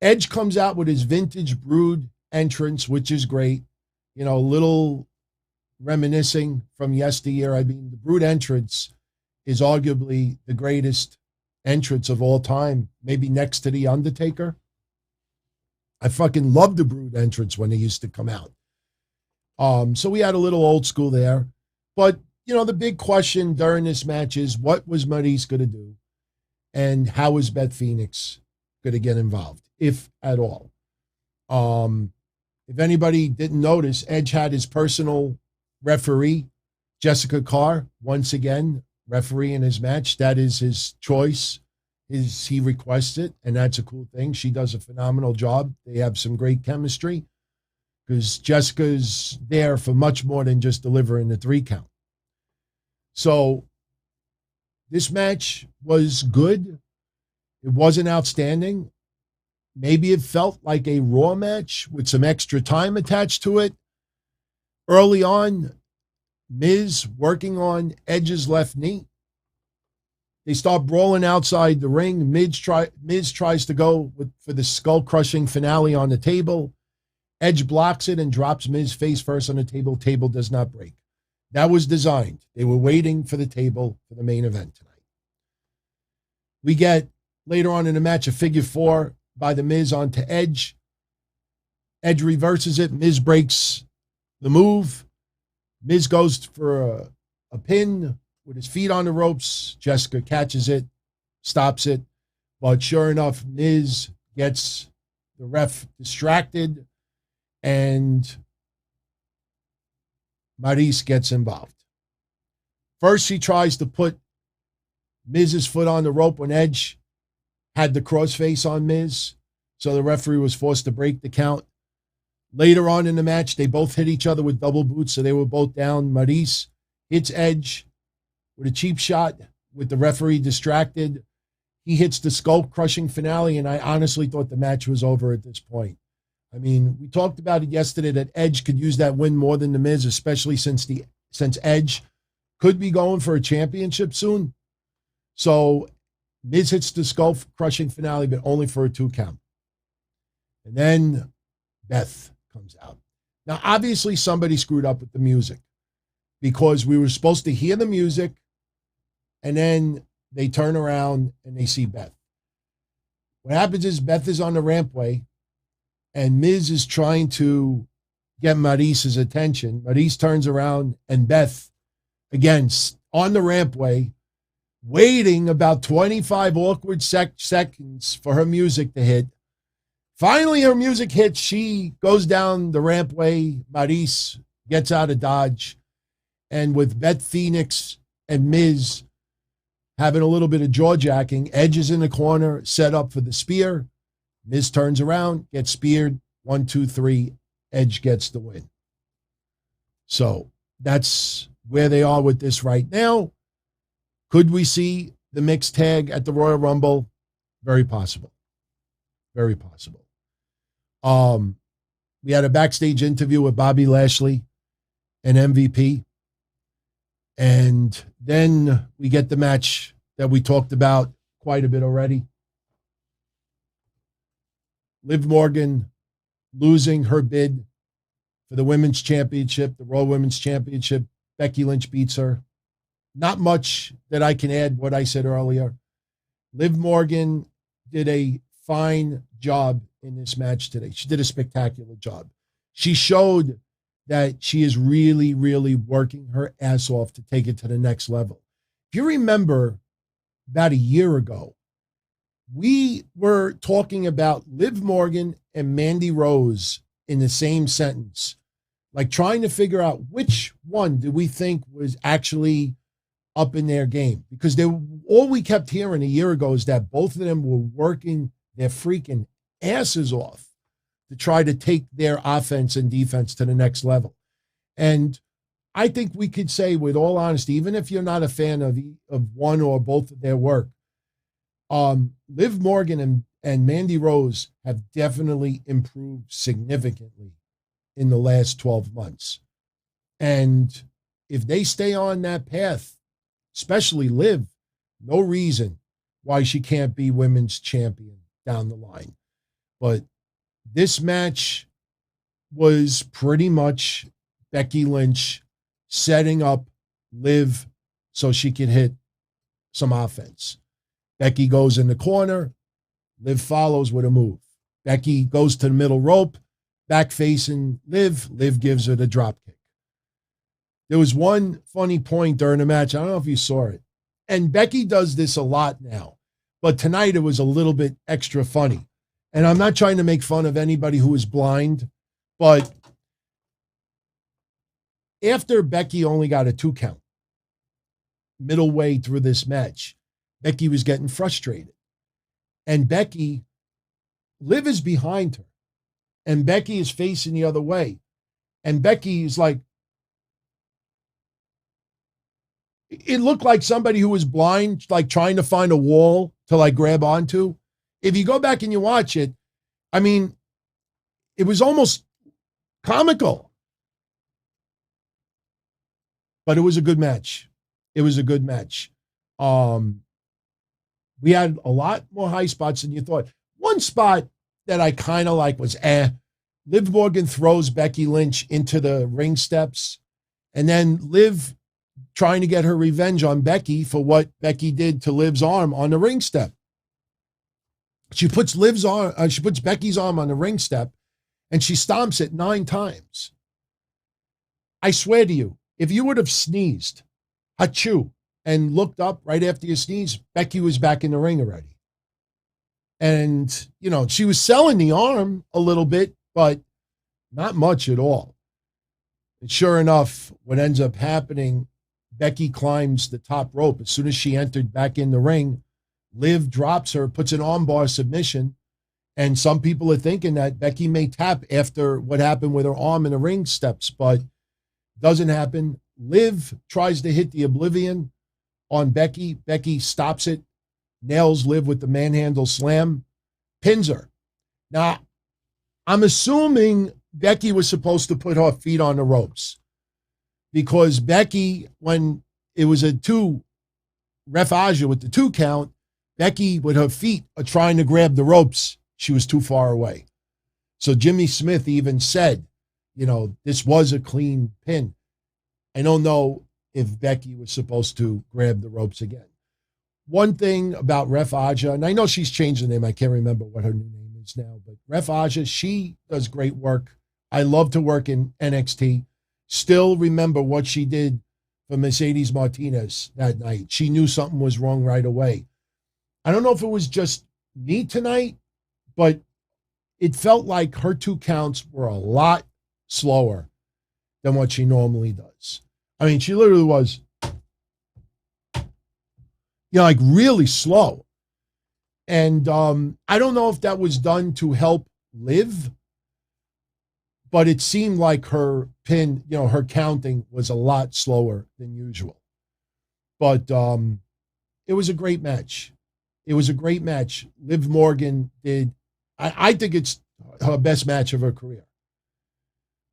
Speaker 3: Edge comes out with his vintage Brood entrance, which is great. You know, a little reminiscing from yesteryear. I mean, the Brood entrance is arguably the greatest entrance of all time, maybe next to The Undertaker. I fucking loved the Brood entrance when they used to come out. So we had a little old school there. But, you know, the big question during this match is what was Maryse going to do? And how was Beth Phoenix going to get involved, if at all? If anybody didn't notice, Edge had his personal referee, Jessica Carr, once again, referee in his match. That is his choice. He requests it, and that's a cool thing. She does a phenomenal job. They have some great chemistry because Jessica's there for much more than just delivering the 3 count. So this match was good. It wasn't outstanding. Maybe it felt like a Raw match with some extra time attached to it. Early on, Miz working on Edge's left knee. They start brawling outside the ring. Miz tries to go for the skull-crushing finale on the table. Edge blocks it and drops Miz face first on the table. Table does not break. That was designed. They were waiting for the table for the main event tonight. We get, later on in the match, a figure 4 by the Miz onto Edge. Edge reverses it. Miz breaks the move. Miz goes for a pin with his feet on the ropes. Jessica catches it, stops it. But sure enough, Miz gets the ref distracted, and Maryse gets involved. First, she tries to put Miz's foot on the rope when Edge had the crossface on Miz, so the referee was forced to break the count. Later on in the match, they both hit each other with double boots, so they were both down. Maryse hits Edge with a cheap shot with the referee distracted. He hits the skull-crushing finale, and I honestly thought the match was over at this point. I mean, we talked about it yesterday that Edge could use that win more than The Miz, especially since Edge could be going for a championship soon. So Miz hits the skull-crushing finale, but only for a 2 count. And then Beth comes out. Now, obviously, somebody screwed up with the music because we were supposed to hear the music, and then they turn around and they see Beth. What happens is Beth is on the rampway, and Miz is trying to get Maryse's attention. Maryse turns around, and Beth, again, on the rampway, waiting about 25 awkward seconds for her music to hit. Finally, her music hits. She goes down the rampway. Maryse gets out of Dodge. And with Beth Phoenix and Miz having a little bit of jaw-jacking, Edge is in the corner, set up for the spear. Miz turns around, gets speared. 1, 2, 3. Edge gets the win. So that's where they are with this right now. Could we see the mixed tag at the Royal Rumble? Very possible. Very possible. We had a backstage interview with Bobby Lashley and MVP. And then we get the match that we talked about quite a bit already. Liv Morgan losing her bid for the Women's Championship, the Raw Women's Championship. Becky Lynch beats her. Not much that I can add what I said earlier. Liv Morgan did a fine job in this match today. She did a spectacular job. She showed that she is really, really working her ass off to take it to the next level. If you remember, about a year ago, we were talking about Liv Morgan and Mandy Rose in the same sentence, like trying to figure out which one do we think was actually up in their game. Because all we kept hearing a year ago is that both of them were working their freaking asses off to try to take their offense and defense to the next level. And I think we could say with all honesty, even if you're not a fan of one or both of their work, Liv Morgan and Mandy Rose have definitely improved significantly in the last 12 months. And if they stay on that path, especially Liv, no reason why she can't be women's champion down the line. But this match was pretty much Becky Lynch setting up Liv so she could hit some offense. Becky goes in the corner. Liv follows with a move. Becky goes to the middle rope, back facing Liv. Liv gives her the drop kick. There was one funny point during the match. I don't know if you saw it. And Becky does this a lot now. But tonight it was a little bit extra funny. And I'm not trying to make fun of anybody who is blind, but after Becky only got a 2 count, middle way through this match, Becky was getting frustrated. And Liv is behind her. And Becky is facing the other way. And Becky is like, it looked like somebody who was blind, like trying to find a wall to like grab onto. If you go back and you watch it, I mean, it was almost comical. But it was a good match. It was a good match. We had a lot more high spots than you thought. One spot that I kind of like was, Liv Morgan throws Becky Lynch into the ring steps, and then Liv trying to get her revenge on Becky for what Becky did to Liv's arm on the ring step. She puts Becky's arm on the ring step, and she stomps it 9 times. I swear to you, if you would have sneezed, achoo, and looked up right after you sneezed, Becky was back in the ring already. And, you know, she was selling the arm a little bit, but not much at all. And sure enough, what ends up happening, Becky climbs the top rope. As soon as she entered back in the ring, Liv drops her, puts an armbar submission, and some people are thinking that Becky may tap after what happened with her arm in the ring steps, but doesn't happen. Liv tries to hit the Oblivion on Becky. Becky stops it, nails Liv with the manhandle slam, pins her. Now, I'm assuming Becky was supposed to put her feet on the ropes because Becky, when it was a 2 ref Aja with the 2 count, Becky with her feet are trying to grab the ropes. She was too far away. So Jimmy Smith even said, you know, this was a clean pin. I don't know if Becky was supposed to grab the ropes again. one thing about Ref Aja, and I know she's changed the name. I can't remember what her new name is now, but Ref Aja, she does great work. I love to work in NXT. Still remember what she did for Mercedes Martinez that night. She knew something was wrong right away. I don't know if it was just me tonight, but it felt like her 2 counts were a lot slower than what she normally does. I mean, she literally was, like really slow. And I don't know if that was done to help Liv, but it seemed like her pin, her counting was a lot slower than usual. But it was a great match. It was a great match. Liv Morgan did, I think it's her best match of her career.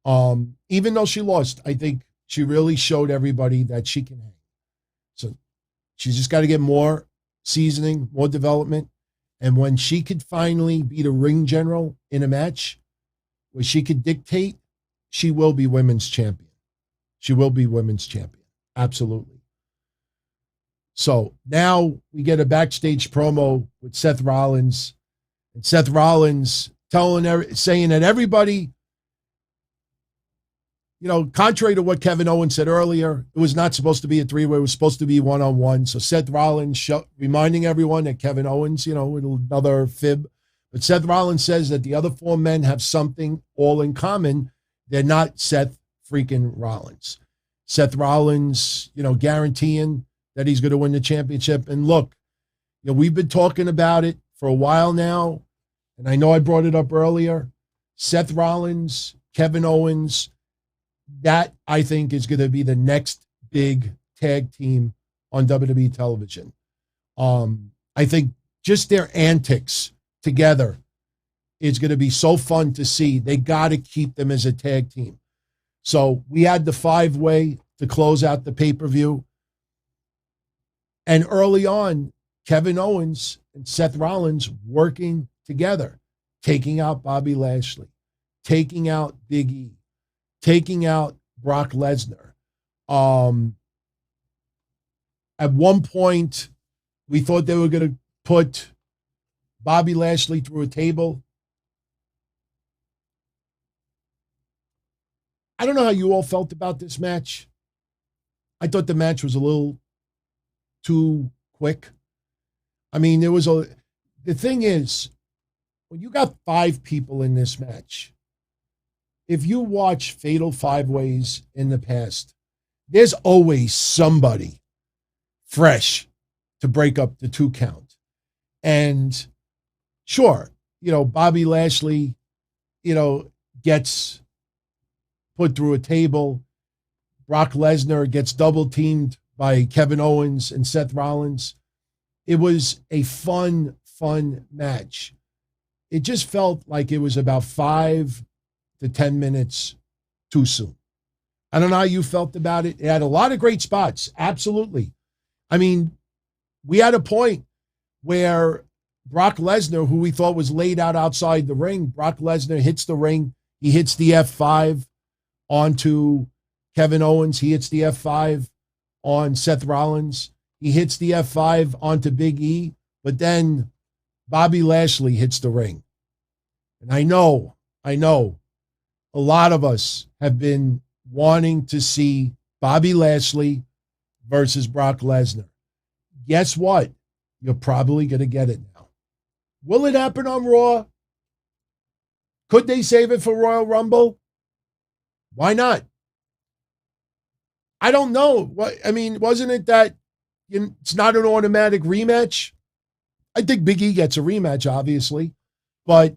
Speaker 3: Even though she lost, I think she really showed everybody that she can hang. So she's just got to get more seasoning, more development. And when she could finally be the ring general in a match where she could dictate, she will be women's champion. She will be women's champion. Absolutely. So now we get a backstage promo with Seth Rollins. And Seth Rollins saying that everybody, contrary to what Kevin Owens said earlier, it was not supposed to be a 3-way. It was supposed to be 1-on-1. So Seth Rollins reminding everyone that Kevin Owens, another fib. But Seth Rollins says that the other 4 men have something all in common. They're not Seth freaking Rollins. Seth Rollins, guaranteeing that he's going to win the championship. And look, we've been talking about it for a while now. And I know I brought it up earlier. Seth Rollins, Kevin Owens, that I think is going to be the next big tag team on WWE television. I think just their antics together is going to be so fun to see. They got to keep them as a tag team. So we had the 5-way to close out the pay-per-view. And early on, Kevin Owens and Seth Rollins working together, taking out Bobby Lashley, taking out Big E, taking out Brock Lesnar. At one point, we thought they were going to put Bobby Lashley through a table. I don't know how you all felt about this match. I thought the match was a little too quick. I mean, the thing is, when you got 5 people in this match, if you watch Fatal 5-Ways in the past, there's always somebody fresh to break up the 2 count. And sure, Bobby Lashley, gets put through a table. Brock Lesnar gets double teamed by Kevin Owens and Seth Rollins. It was a fun match. It just felt like it was about 5 to 10 minutes too soon. I don't know how you felt about it. It had a lot of great spots. Absolutely. I mean, we had a point where Brock Lesnar, who we thought was laid out outside the ring, Brock Lesnar hits the ring. He hits the F5 onto Kevin Owens. He hits the F5 on Seth Rollins. He hits the F5 onto Big E. But then Bobby Lashley hits the ring. And I know, a lot of us have been wanting to see Bobby Lashley versus Brock Lesnar. Guess what? You're probably going to get it now. Will it happen on Raw? Could they save it for Royal Rumble? Why not? I don't know. Wasn't it that it's not an automatic rematch? I think Big E gets a rematch, obviously, but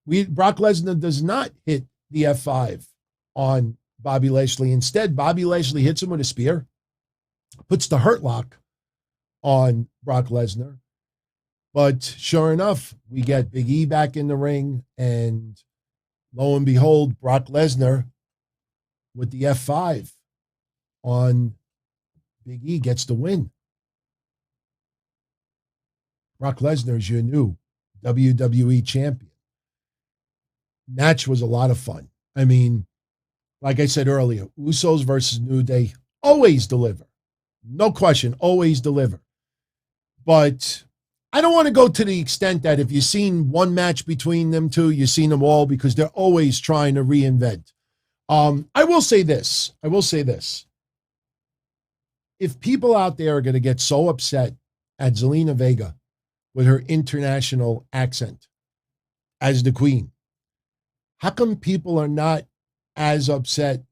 Speaker 3: Brock Lesnar does not hit the F5 on Bobby Lashley. Instead, Bobby Lashley hits him with a spear, puts the Hurt Lock on Brock Lesnar. But sure enough, we get Big E back in the ring, and lo and behold, Brock Lesnar with the F5 on Big E gets the win. Brock Lesnar is your new WWE champion. Match was a lot of fun. I mean, like I said earlier, Usos versus New Day always deliver. No question, always deliver. But I don't want to go to the extent that if you've seen one match between them two, you've seen them all, because they're always trying to reinvent. I will say this. If people out there are going to get so upset at Zelina Vega with her international accent as the queen, how come people are not as upset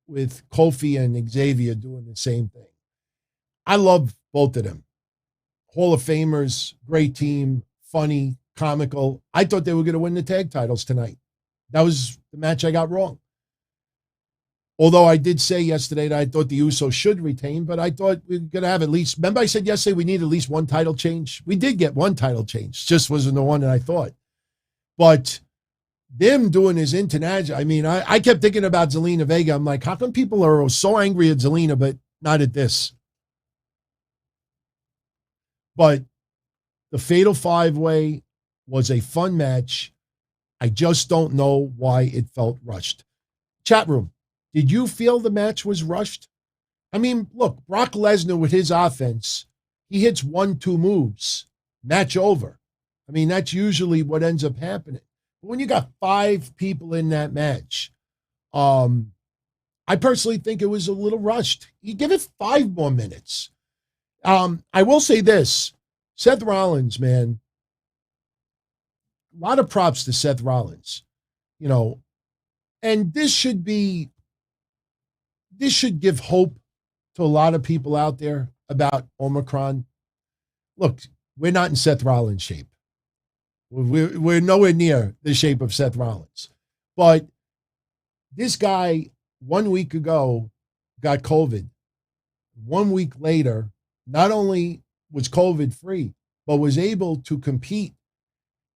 Speaker 3: with Kofi and Xavier doing the same thing? I love both of them. Hall of Famers, great team, funny, comical. I thought they were going to win the tag titles tonight. That was the match I got wrong. Although I did say yesterday that I thought the Usos should retain, but I thought we were going to have at least, remember I said yesterday we need at least one title change? We did get one title change, just wasn't the one that I thought. But them doing his international, I mean, I kept thinking about Zelina Vega. I'm like, how come people are so angry at Zelina, but not at this? But the Fatal 5-Way was a fun match. I just don't know why it felt rushed. Chat room, did you feel the match was rushed? I mean, look, Brock Lesnar with his offense, he hits 1-2 moves, match over. I mean, that's usually what ends up happening. But when you got 5 people in that match, I personally think it was a little rushed. You give it 5 more minutes. I will say this, Seth Rollins, man, a lot of props to Seth Rollins, and this should give hope to a lot of people out there about Omicron. Look, we're not in Seth Rollins' shape. We're nowhere near the shape of Seth Rollins. But this guy 1 week ago got COVID. 1 week later, not only was COVID free, but was able to compete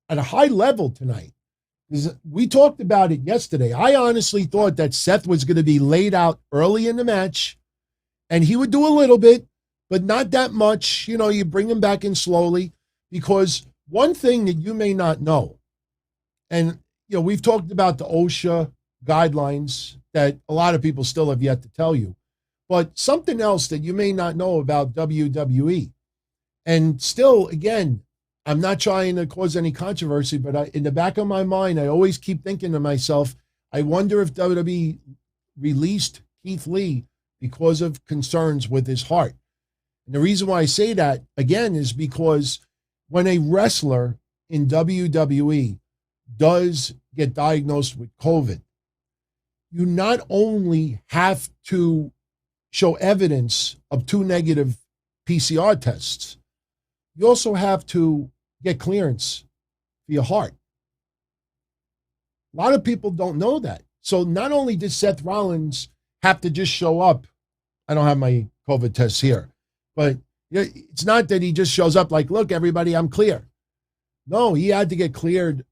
Speaker 3: at a high level tonight. We talked about it yesterday. I honestly thought that Seth was going to be laid out early in the match, and he would do a little bit, but not that much. You bring him back in slowly, because one thing that you may not know, and we've talked about the OSHA guidelines that a lot of people still have yet to tell you, but something else that you may not know about WWE, and still, again, I'm not trying to cause any controversy, but in the back of my mind, I always keep thinking to myself, I wonder if WWE released Keith Lee because of concerns with his heart. And the reason why I say that, again, is because when a wrestler in WWE does get diagnosed with COVID, you not only have to show evidence of 2 negative PCR tests, you also have to get clearance for your heart. A lot of people don't know that. So not only did Seth Rollins have to just show up, I don't have my COVID tests here, but it's not that he just shows up like, look, everybody, I'm clear. No, he had to get cleared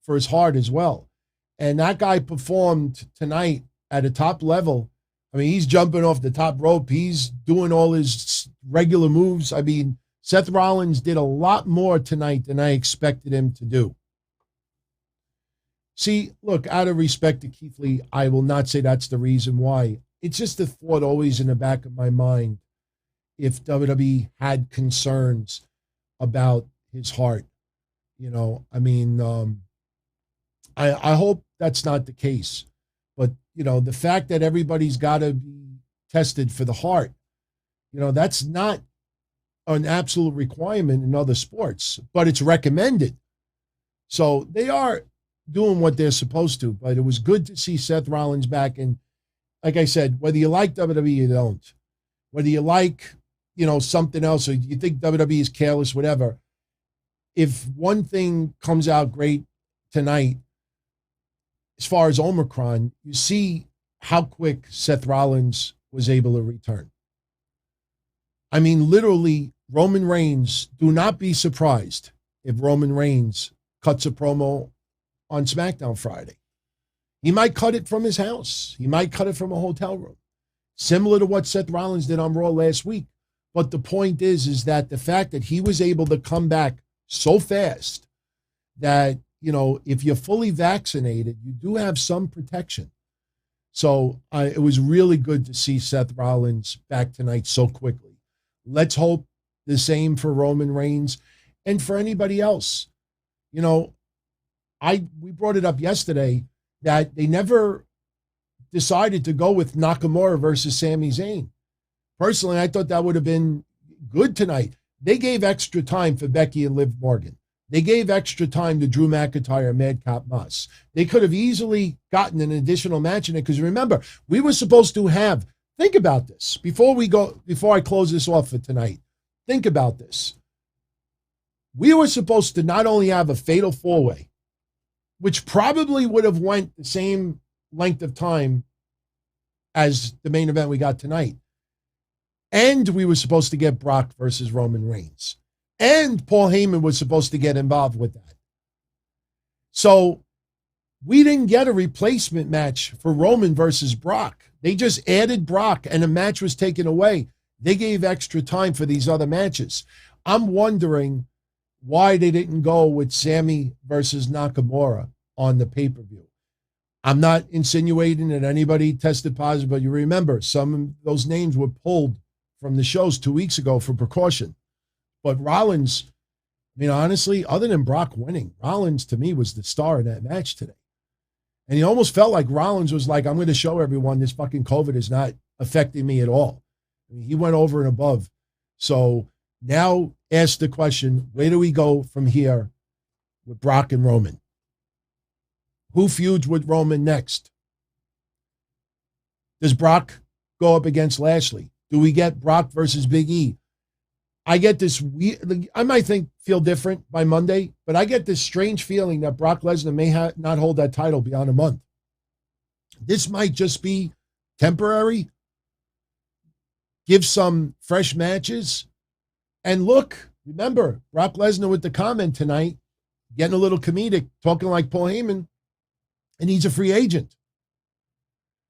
Speaker 3: for his heart as well. And that guy performed tonight at a top level. I mean, he's jumping off the top rope. He's doing all his regular moves. I mean, Seth Rollins did a lot more tonight than I expected him to do. See, look, out of respect to Keith Lee, I will not say that's the reason why. It's just a thought always in the back of my mind. If WWE had concerns about his heart, I hope that's not the case. But, the fact that everybody's got to be tested for the heart, that's not an absolute requirement in other sports, but it's recommended. So they are doing what they're supposed to, but it was good to see Seth Rollins back. And like I said, whether you like WWE or you don't, whether you like, something else, or you think WWE is careless, whatever, if one thing comes out great tonight, as far as Omicron, you see how quick Seth Rollins was able to return. I mean, literally, Roman Reigns, do not be surprised if Roman Reigns cuts a promo on SmackDown Friday. He might cut it from his house. He might cut it from a hotel room, similar to what Seth Rollins did on Raw last week. But the point is that the fact that he was able to come back so fast that, if you're fully vaccinated, you do have some protection. So it was really good to see Seth Rollins back tonight so quickly. Let's hope the same for Roman Reigns and for anybody else. You know, we brought it up yesterday that they never decided to go with Nakamura versus Sami Zayn. Personally, I thought that would have been good tonight. They gave extra time for Becky and Liv Morgan. They gave extra time to Drew McIntyre and Madcap Moss. They could have easily gotten an additional match in it because remember, we were supposed to have, think about this, before I close this off for tonight, think about this. We were supposed to not only have a fatal four-way, which probably would have went the same length of time as the main event we got tonight, and we were supposed to get Brock versus Roman Reigns. And Paul Heyman was supposed to get involved with that. So we didn't get a replacement match for Roman versus Brock. They just added Brock and a match was taken away. They gave extra time for these other matches. I'm wondering why they didn't go with Sami versus Nakamura on the pay-per-view. I'm not insinuating that anybody tested positive, but you remember some of those names were pulled from the shows 2 weeks ago for precaution. But Rollins, I mean, honestly, other than Brock winning, Rollins to me was the star in that match today. And he almost felt like Rollins was like, I'm going to show everyone this fucking COVID is not affecting me at all. I mean, he went over and above. So now ask the question, where do we go from here with Brock and Roman? Who feuds with Roman next? Does Brock go up against Lashley? Do we get Brock versus Big E? I get this weird, I might feel different by Monday, but I get this strange feeling that Brock Lesnar may not hold that title beyond a month. This might just be temporary. Give some fresh matches. And look, remember, Brock Lesnar with the comment tonight, getting a little comedic, talking like Paul Heyman, and he's a free agent.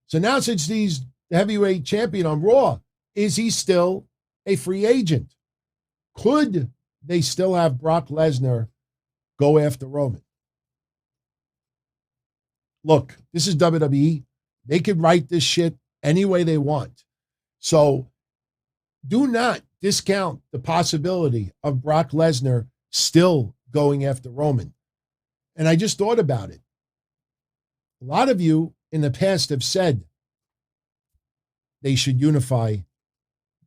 Speaker 3: So now since he's the heavyweight champion on Raw, is he still a free agent? Could they still have Brock Lesnar go after Roman? Look, this is WWE. They could write this shit any way they want. So do not discount the possibility of Brock Lesnar still going after Roman. And I just thought about it. A lot of you in the past have said they should unify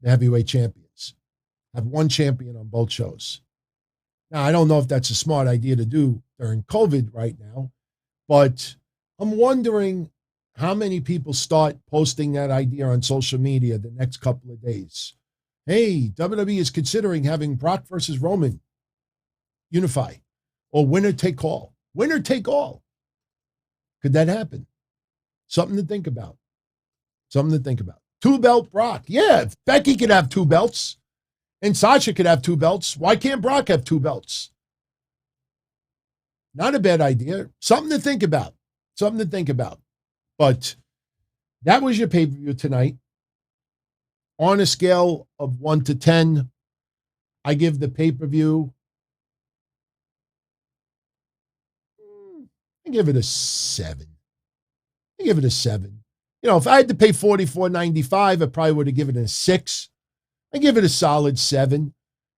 Speaker 3: the heavyweight champions. Have one champion on both shows. Now, I don't know if that's a smart idea to do during COVID right now, but I'm wondering how many people start posting that idea on social media the next couple of days. Hey, WWE is considering having Brock versus Roman unify or winner take all. Winner take all. Could that happen? Something to think about. Something to think about. 2-belt Brock. Yeah, if Becky could have 2 belts. And Sasha could have 2 belts. Why can't Brock have 2 belts? Not a bad idea. Something to think about. Something to think about. But that was your pay-per-view tonight. On a scale of 1 to 10, I give the pay-per-view, I give it a 7. I give it a 7. You know, if I had to pay $44.95, I probably would have given it a 6. I give it a solid 7.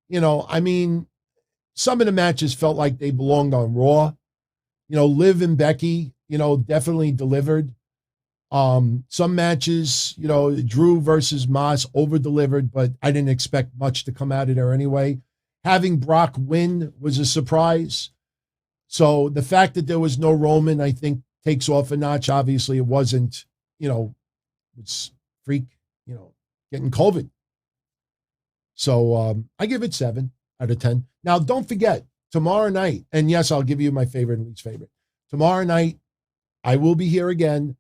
Speaker 3: You know, I mean, some of the matches felt like they belonged on Raw. You know, Liv and Becky, you know, definitely delivered. Some matches, you know, Drew versus Moss over-delivered, but I didn't expect much to come out of there anyway. Having Brock win was a surprise. So the fact that there was no Roman, I think, takes off a notch. Obviously, it wasn't, you know, it's freak, you know, getting COVID. So I give it 7 out of 10. Now, don't forget, tomorrow night, and yes, I'll give you my favorite and least favorite. Tomorrow night, I will be here again,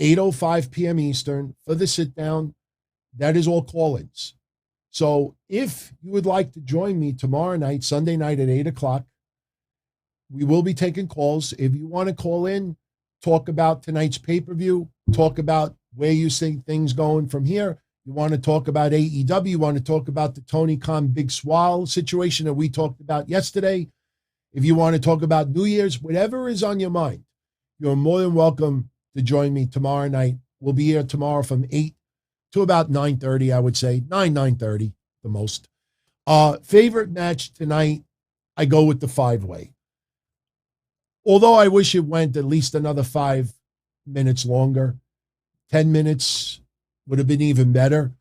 Speaker 3: 8:05 p.m. Eastern for the sit-down. That is all call-ins. So if you would like to join me tomorrow night, Sunday night at 8 o'clock, we will be taking calls. If you want to call in, talk about tonight's pay-per-view, talk about where you see things going from here. You want to talk about AEW, you want to talk about the Tony Khan Big Swallow situation that we talked about yesterday. If you want to talk about New Year's, whatever is on your mind, you're more than welcome to join me tomorrow night. We'll be here tomorrow from 8 to about 9:30, I would say. 9:30, the most. Favorite match tonight, I go with the 5-way. Although I wish it went at least another 5 minutes longer. 10 minutes would have been even better.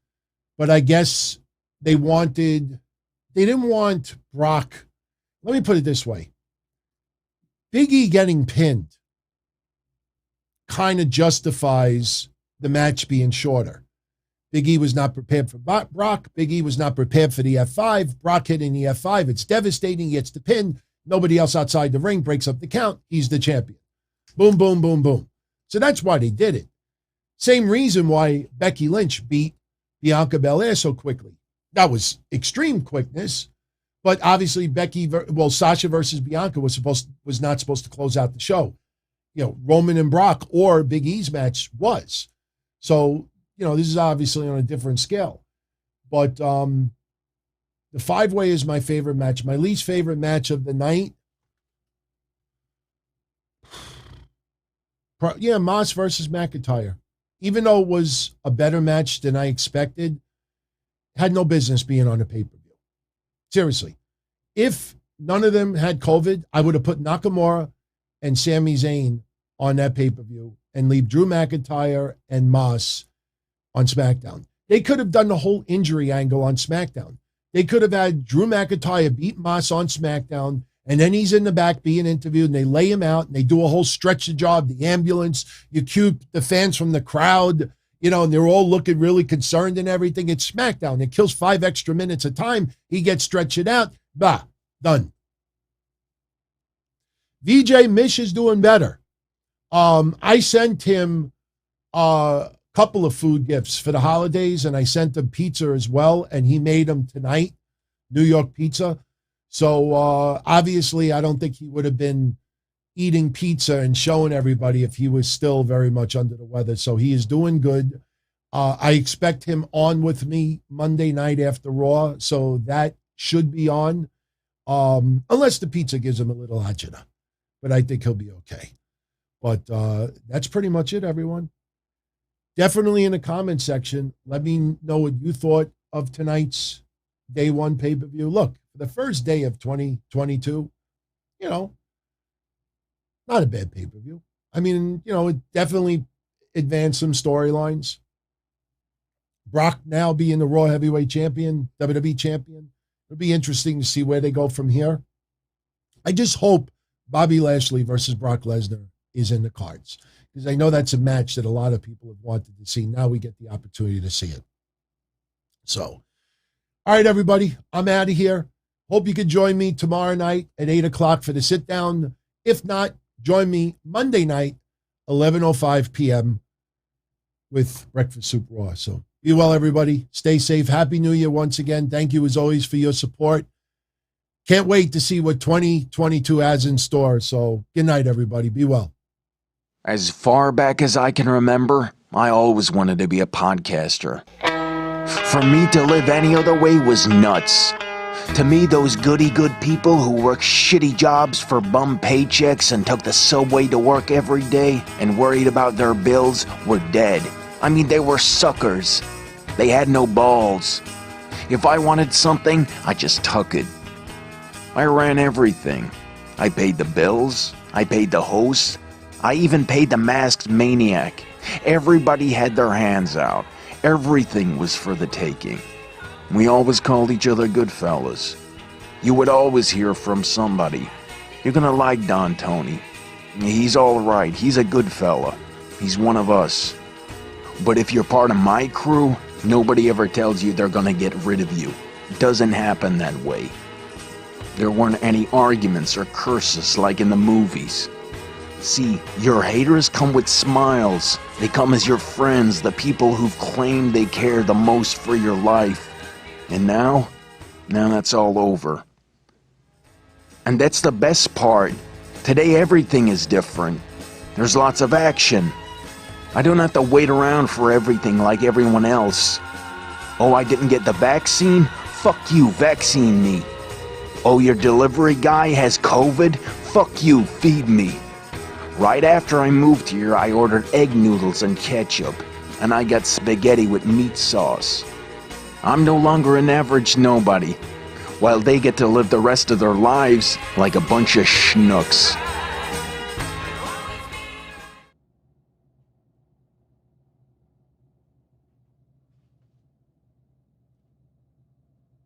Speaker 3: But I guess they didn't want Brock. Let me put it this way. Big E getting pinned kind of justifies the match being shorter. Big E was not prepared for Brock. Big E was not prepared for the F5. Brock hitting the F5. It's devastating. He gets the pin. Nobody else outside the ring breaks up the count. He's the champion. Boom, boom, boom, boom. So that's why they did it. Same reason why Becky Lynch beat Bianca Belair so quickly. That was extreme quickness. But obviously Sasha versus Bianca was not supposed to close out the show. Roman and Brock or Big E's match was. So, this is obviously on a different scale. But the 5-way is my favorite match. My least favorite match of the night. Moss versus McIntyre. Even though it was a better match than I expected, had no business being on a pay-per-view. Seriously. If none of them had COVID, I would have put Nakamura and Sami Zayn on that pay-per-view and leave Drew McIntyre and Moss on SmackDown. They could have done the whole injury angle on SmackDown. They could have had Drew McIntyre beat Moss on SmackDown, and then he's in the back being interviewed, and they lay him out, and they do a whole stretch of job, the ambulance, you cue the fans from the crowd, and they're all looking really concerned and everything. It's SmackDown. It kills 5 extra minutes of time. He gets stretched out. Bah, done. VJ Mish is doing better. I sent him a couple of food gifts for the holidays, and I sent him pizza as well, and he made them tonight, New York pizza. So obviously, I don't think he would have been eating pizza and showing everybody if he was still very much under the weather. So he is doing good. I expect him on with me Monday night after Raw, so that should be on, unless the pizza gives him a little agita. But I think he'll be okay. But that's pretty much it, everyone. Definitely in the comment section, let me know what you thought of tonight's Day 1 pay-per-view. Look, for the first day of 2022, not a bad pay-per-view. I mean, it definitely advanced some storylines. Brock now being the Raw Heavyweight Champion, WWE Champion. It'll be interesting to see where they go from here. I just hope Bobby Lashley versus Brock Lesnar is in the cards, because I know that's a match that a lot of people have wanted to see. Now we get the opportunity to see it. So, all right, everybody, I'm out of here. Hope you can join me tomorrow night at 8 o'clock for the sit-down. If not, join me Monday night, 11:05 p.m. with Breakfast Soup Raw. So be well, everybody. Stay safe. Happy New Year once again. Thank you, as always, for your support. Can't wait to see what 2022 has in store. So good night, everybody. Be well.
Speaker 4: As far back as I can remember, I always wanted to be a podcaster. For me to live any other way was nuts. To me, those goody-good people who worked shitty jobs for bum paychecks and took the subway to work every day and worried about their bills were dead. I mean, they were suckers. They had no balls. If I wanted something, I just took it. I ran everything. I paid the bills. I paid the host. I even paid the masked maniac. Everybody had their hands out. Everything was for the taking. We always called each other good fellas. You would always hear from somebody. You're gonna like Don Tony. He's all right. He's a good fella. He's one of us. But if you're part of my crew, nobody ever tells you they're gonna get rid of you. It doesn't happen that way. There weren't any arguments or curses like in the movies. See, your haters come with smiles. They come as your friends, the people who've claimed they care the most for your life. And now that's all over. And that's the best part. Today everything is different. There's lots of action. I don't have to wait around for everything like everyone else. Oh, I didn't get the vaccine? Fuck you, vaccine me. Oh, your delivery guy has COVID? Fuck you, feed me. Right after I moved here, I ordered egg noodles and ketchup, and I got spaghetti with meat sauce. I'm no longer an average nobody. while they get to live the rest of their lives like a bunch of schnooks.